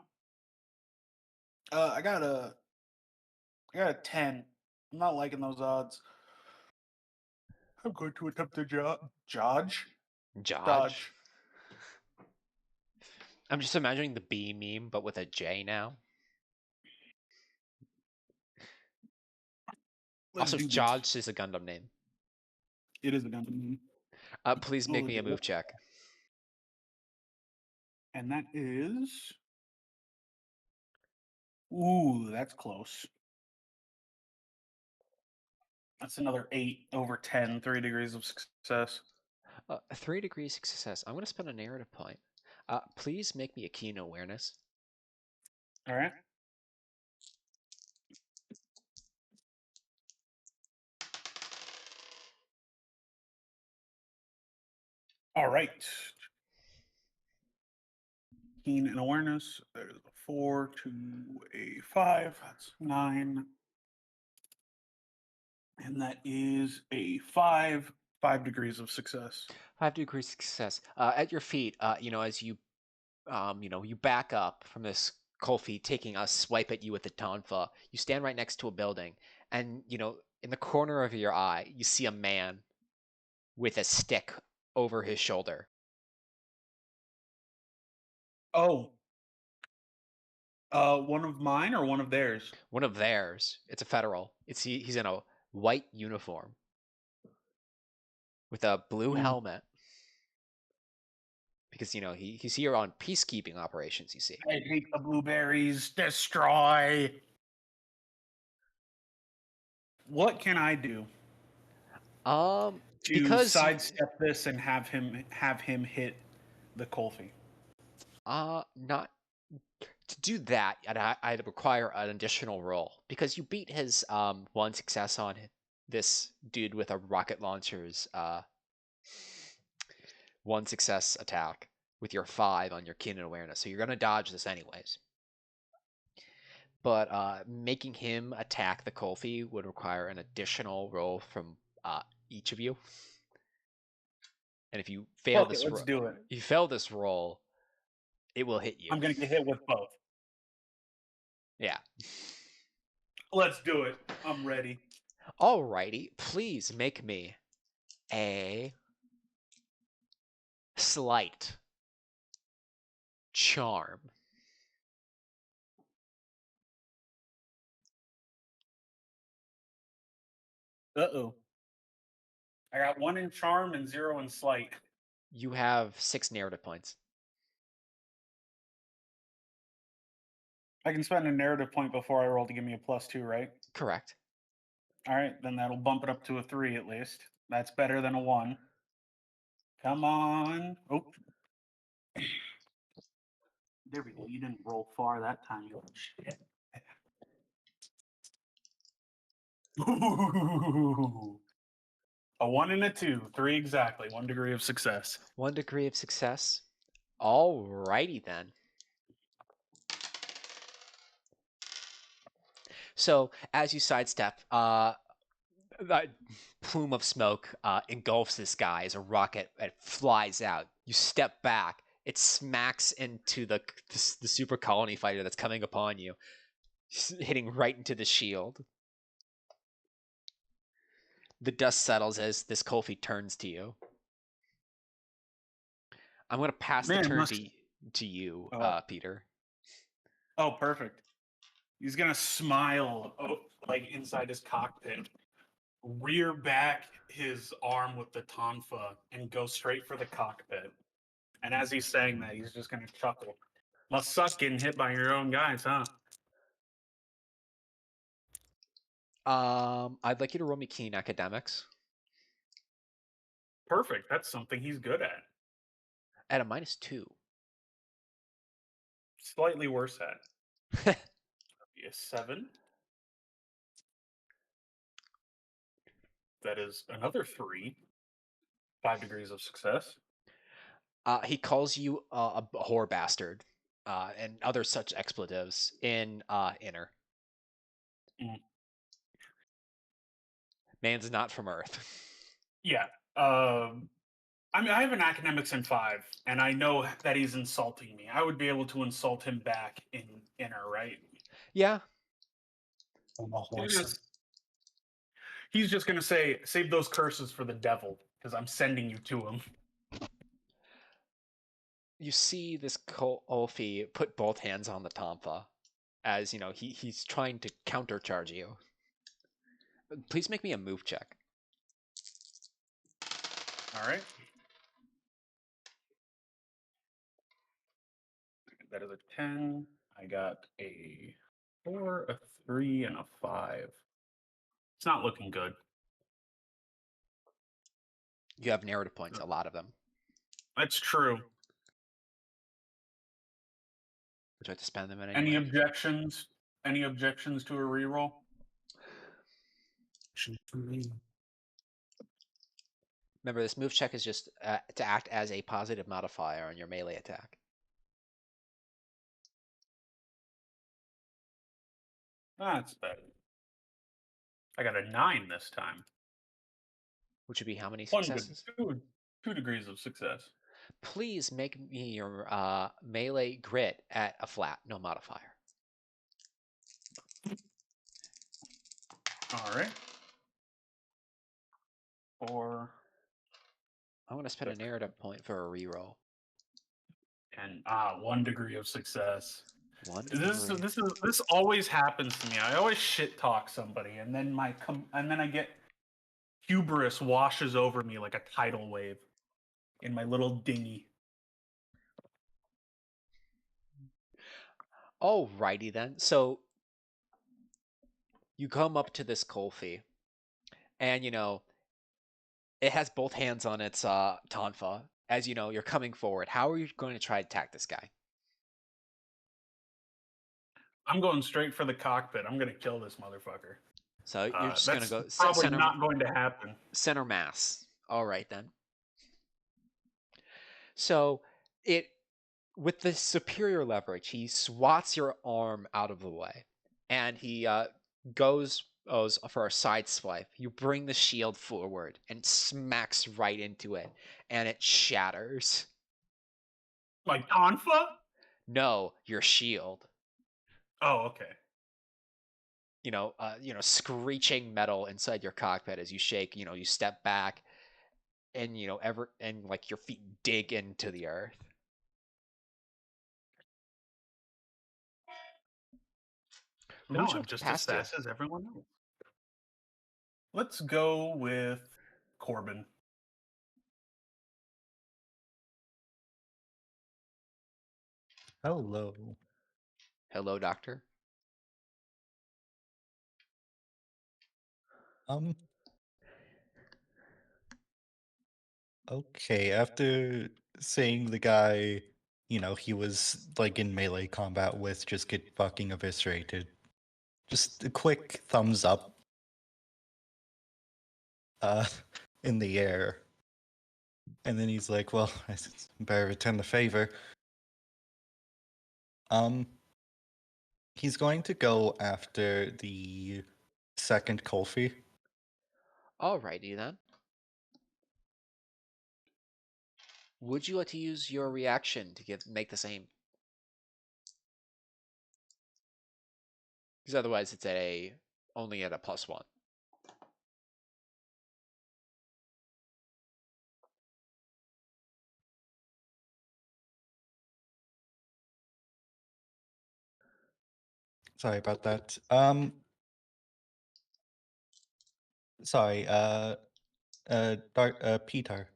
I got a 10. I'm not liking those odds. I'm going to attempt to dodge. Dodge. Dodge. I'm just imagining the B meme, but with a J now. Let's Also, do this. Judge is a Gundam name. It is a Gundam. Please make Oh, me a yeah. move check. And that is. Ooh, that's close. That's another 8 over 10, 3 degrees of success. 3 degrees success. I'm going to spend a narrative point. Please make me a keen awareness. All right. All right. Keen and awareness. There's a 4 to a 5. That's 9. And that is a 5 degrees of success. 5 degrees success. At your feet, as you, you back up from this Kolfi taking a swipe at you with the tonfa, you stand right next to a building, and, in the corner of your eye, you see a man with a stick over his shoulder. Oh. One of mine or one of theirs? One of theirs. It's a federal. He's in a white uniform with a blue helmet. Because, he's here on peacekeeping operations, you see. I hate the blueberries. Destroy. What can I do to Because sidestep this and have him hit the Kolfi? not to do that, I'd require an additional roll because you beat his one success on this dude with a rocket launcher's one success attack with your 5 on your keen awareness, so you're gonna dodge this anyways. But making him attack the Kolfi would require an additional roll from each of you. And if you fail Let's this, do it. you fail this roll, it will hit you. I'm gonna get hit with both. Yeah. Let's do it. I'm ready. Alrighty, please make me a slight charm. Uh-oh. I got 1 in charm and 0 in sleight. You have 6 narrative points. I can spend a narrative point before I roll to give me a +2, right? Correct. All right, then that'll bump it up to a 3 at least. That's better than a 1. Come on. Oh. There we go. You didn't roll far that time. You shit. Ooh. A 1 and a 2. 3 exactly. 1 degree of success. 1 degree of success. Alrighty then. So as you sidestep, that plume of smoke engulfs this guy as a rocket flies out. You step back. It smacks into the super colony fighter that's coming upon you, hitting right into the shield. The dust settles as this Kolfi turns to you. I'm going to pass the turn to you, Peter. Oh, perfect. He's going to smile like inside his cockpit, rear back his arm with the tonfa, and go straight for the cockpit. And as he's saying that, he's just going to chuckle. Must suck getting hit by your own guys, huh? I'd like you to roll me keen academics. Perfect. That's something he's good at. At a -2. Slightly worse at. Be a 7. That is another 3. 5 degrees of success. He calls you a whore bastard and other such expletives in Inner. Man's not from Earth. Yeah. I mean, I have an academics in 5, and I know that he's insulting me. I would be able to insult him back in Inner, right? Yeah. He's just going to say, save those curses for the devil, because I'm sending you to him. You see this Olfi put both hands on the Tonfa as, he's trying to countercharge you. Please make me a move check. All right. That is a 10. I got a 4, a 3, and a 5. It's not looking good. You have narrative points, a lot of them. That's true. Would you like to spend them in any Any way? objections? Any objections to a reroll? Remember, this move check is just to act as a positive modifier on your melee attack. That's better. I got a 9 this time. Which would be how many One good, successes? 2 degrees of success. Please make me your melee grit at a flat, no modifier. All right. 4, I'm going to spend a narrative point for a reroll. and 1 degree of success. One This degree. this always happens to me. I always shit talk somebody, and then I get hubris washes over me like a tidal wave in my little dinghy. Alrighty then. So you come up to this Kolfi, and it has both hands on its tonfa. As you know, you're coming forward. How are you going to try to attack this guy? I'm going straight for the cockpit. I'm gonna kill this motherfucker. So you're just going to That's go probably center, not going to happen. center mass. All right then. So it, with the superior leverage, he swats your arm out of the way, and he goes for a side swipe. You bring the shield forward and smacks right into it, and it shatters. Like Tonfa? No, your shield. Oh, okay. Screeching metal inside your cockpit as you shake. You step back, and like your feet dig into the earth. Who No, would you I'm like to just as pass to? fast as everyone else. Let's go with Corbin. Hello. Hello, doctor. Okay, after seeing the guy, he was like in melee combat with just get fucking eviscerated. Just a quick thumbs up uh in the air. And then he's like, well, I better return the favor. He's going to go after the second Kolfi. Alrighty then. Would you like to use your reaction to make the same? Because otherwise it's only at a +1. Sorry about that. Sorry, Peter.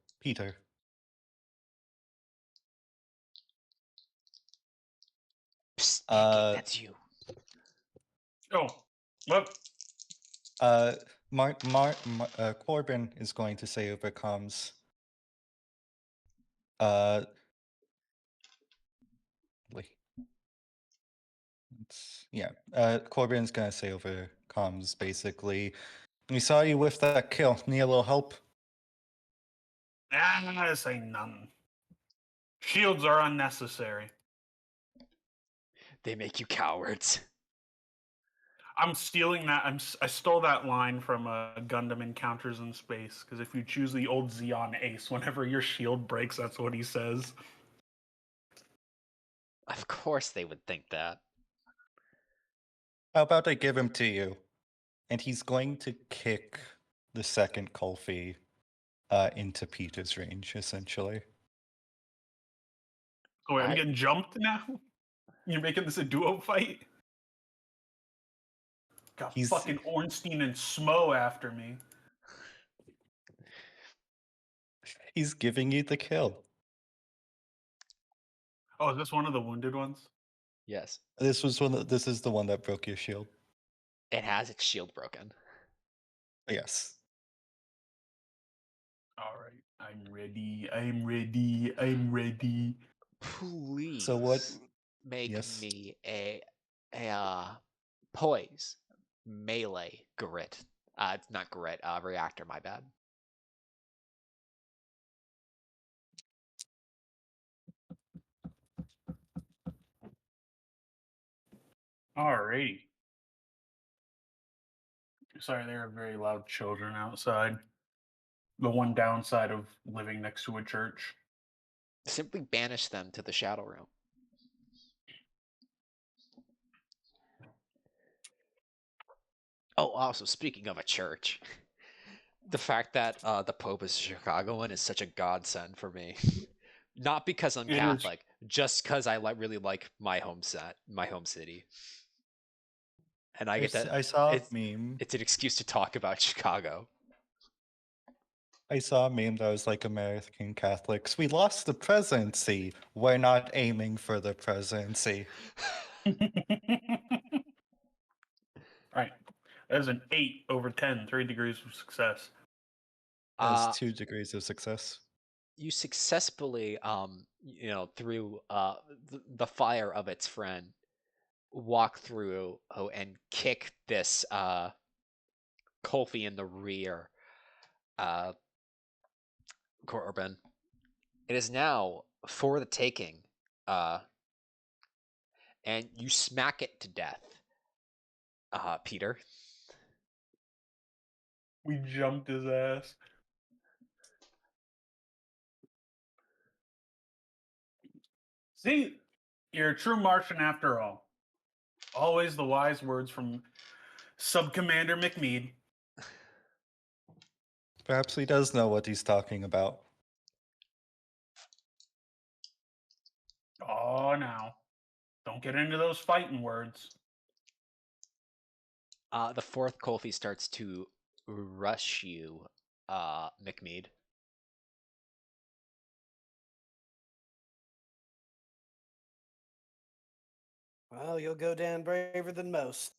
Psst, Pancake, that's you. Oh, what? Corbin is going to say over comms. Wait. Corbin's gonna say over comms basically. We saw you with that kill. Need a little help? I say none. Shields are unnecessary. They make you cowards. I'm stealing that. I stole that line from Gundam Encounters in Space, because if you choose the old Xeon Ace, whenever your shield breaks, that's what he says. Of course they would think that. How about I give him to you? And he's going to kick the second Kulfi into Peter's range, essentially. Oh, wait, I'm I- getting jumped now? You're making this a duo fight? Got He's- fucking Ornstein and Smo after me. He's giving you the kill. Oh, is this one of the wounded ones? Yes. This is the one that broke your shield. It has its shield broken. Yes. Alright. I'm ready. I'm ready. I'm ready. Please So what? make Yes. me a poise melee grit. It's not grit, reactor, my bad. Alrighty. Sorry, there are very loud children outside. The one downside of living next to a church. Simply banish them to the shadow realm. Oh, also speaking of a church, the fact that the Pope is a Chicagoan is such a godsend for me. Not because I'm It is. Catholic, just because I really like my home city, and I get that. I saw a It's, meme. it's an excuse to talk about Chicago. I saw a meme that was like American Catholics. We lost the presidency. We're not aiming for the presidency. Right. That is an 8 over 10, 3 degrees of success. That's Uh, 2 degrees of success. you successfully, through the fire of its friend, walk through and kick this Colfie in the rear, Corbin. It is now for the taking, and you smack it to death, Peter. We jumped his ass. See, you're a true Martian after all. Always the wise words from Sub-Commander McMead. Perhaps he does know what he's talking about. Oh, now. Don't get into those fighting words. The fourth Colfie starts to rush you, McMead. Well, you'll go down braver than most.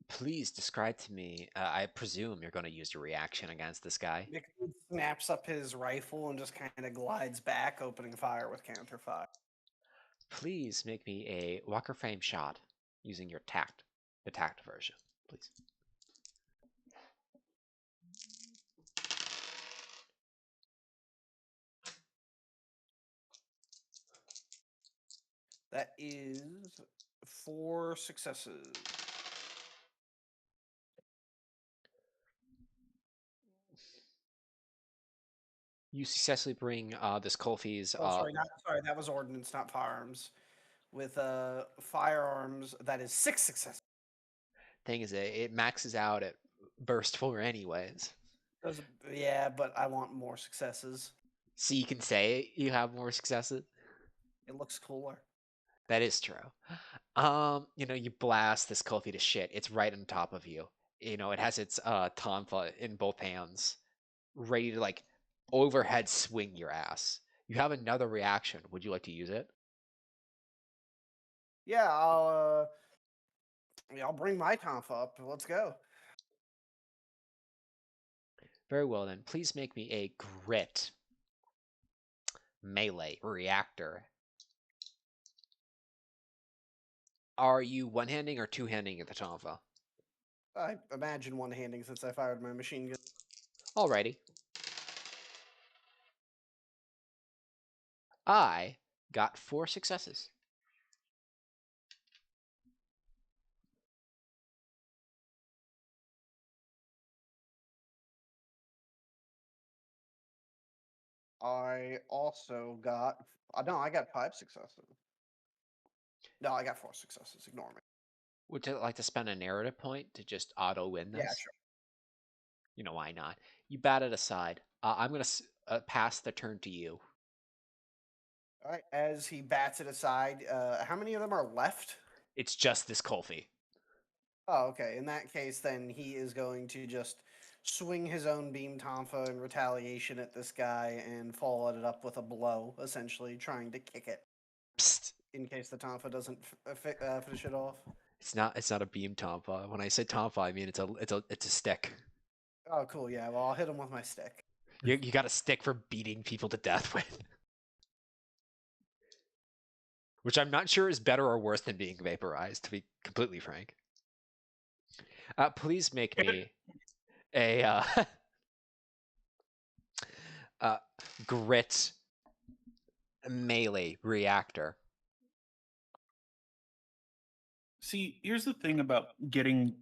Please describe to me. I presume you're going to use your reaction against this guy. McMead snaps up his rifle and just kind of glides back, opening fire with counterfire. Please make me a Walker Frame shot using your tact, the tact version, please. That is 4 successes. You successfully bring this Colfie's. Oh, sorry, that was ordnance, not firearms. With firearms, that is 6 successes. Thing is, it maxes out at burst 4 anyways. Yeah, but I want more successes. So you can say you have more successes. It looks cooler. That is true. You blast this Colfie to shit. It's right on top of you. It has its tonfa in both hands, ready to overhead swing your ass. You have another reaction. Would you like to use it? Yeah, I'll bring my conf up. Let's go. Very well then. Please make me a grit melee reactor. Are you one-handing or two-handing at the tonfa? I imagine one-handing since I fired my machine gun. Alrighty. I got 4 successes. I also got no, I got 5 successes. No, I got 4 successes. Ignore me. Would you like to spend a narrative point to just auto-win this? Yeah, sure. Why not? You bat it aside. I'm going to pass the turn to you. All right, as he bats it aside, how many of them are left? It's just this Colfie. Oh, okay. In that case, then he is going to just swing his own beam tonfa in retaliation at this guy and follow it up with a blow, essentially trying to kick it Psst. in case the tonfa doesn't finish it off. It's not a beam tonfa. When I say tonfa, I mean it's a stick. Oh, cool. Yeah. Well, I'll hit him with my stick. You got a stick for beating people to death with. Which I'm not sure is better or worse than being vaporized, to be completely frank. Please make me a grit melee reactor. See, here's the thing about getting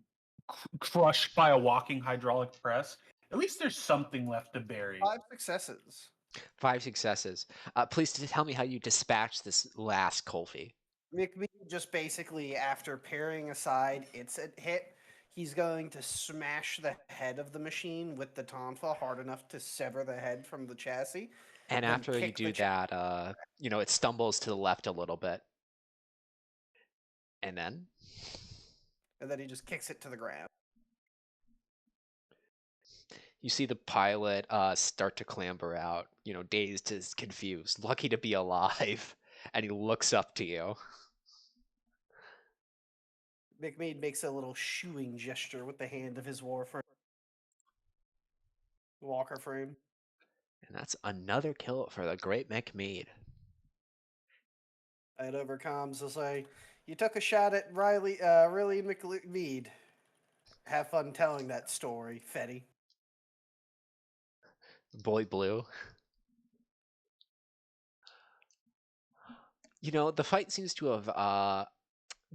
crushed by a walking hydraulic press. At least there's something left to bury. 5 successes. 5 successes. Please tell me how you dispatch this last Colfie. McMee just basically, after parrying aside its hit, he's going to smash the head of the machine with the tonfa hard enough to sever the head from the chassis. And then after you kick do the that, it stumbles to the left a little bit. And then? And then he just kicks it to the ground. You see the pilot start to clamber out, dazed and confused, lucky to be alive, and he looks up to you. McMead makes a little shooing gesture with the hand of his walker frame. And that's another kill for the great McMead. And over comms will say, "You took a shot at Riley McMead. Have fun telling that story, Fetty." Boy Blue. The fight seems to have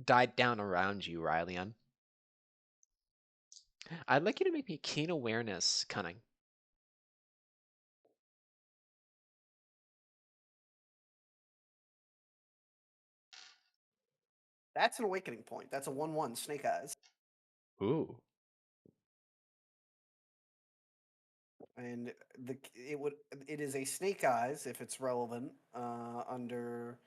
died down around you, Rylian. I'd like you to make me keen awareness cunning. That's an awakening point. That's a 1/1 Snake Eyes. Ooh. And it is a Snake Eyes if it's relevant under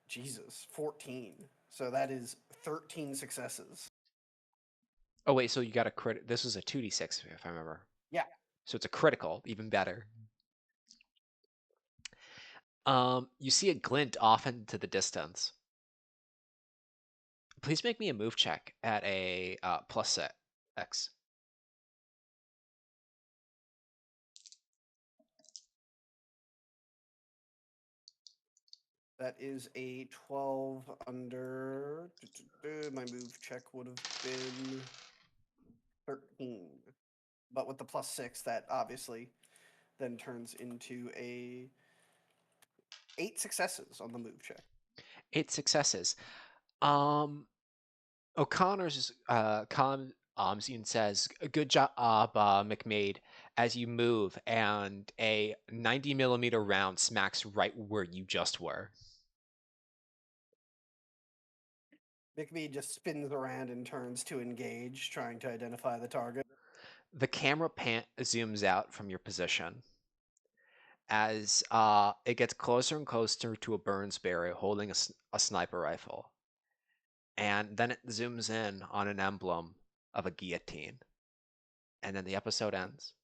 Jesus 14. So that is 13 successes. Oh wait, so you got a crit. This was a 2d6 if I remember. Yeah. So it's a critical, even better. You see a glint off into the distance. Please make me a move check at a plus X. That is a 12 under. My move check would have been 13. But with the plus 6, that obviously then turns into 8 successes on the move check. 8 successes. O'Connor's Amzian says, "Good job, McMade," as you move, and a 90mm round smacks right where you just were. McMead just spins around and turns to engage, trying to identify the target. The camera zooms out from your position as it gets closer and closer to a Burns Berry holding a sniper rifle. And then it zooms in on an emblem of a guillotine. And then the episode ends.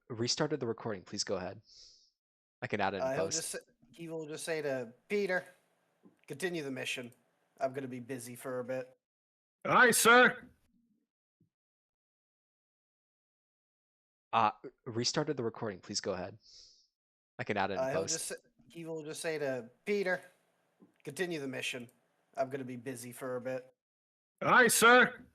Restarted the recording. Please go ahead. I can add it in post. He will just say to Peter, "Continue the mission. I'm going to be busy for a bit." Aye, sir. Restarted the recording. Please go ahead. I can add it in post. He will just say to Peter, "Continue the mission. I'm going to be busy for a bit." Aye, sir.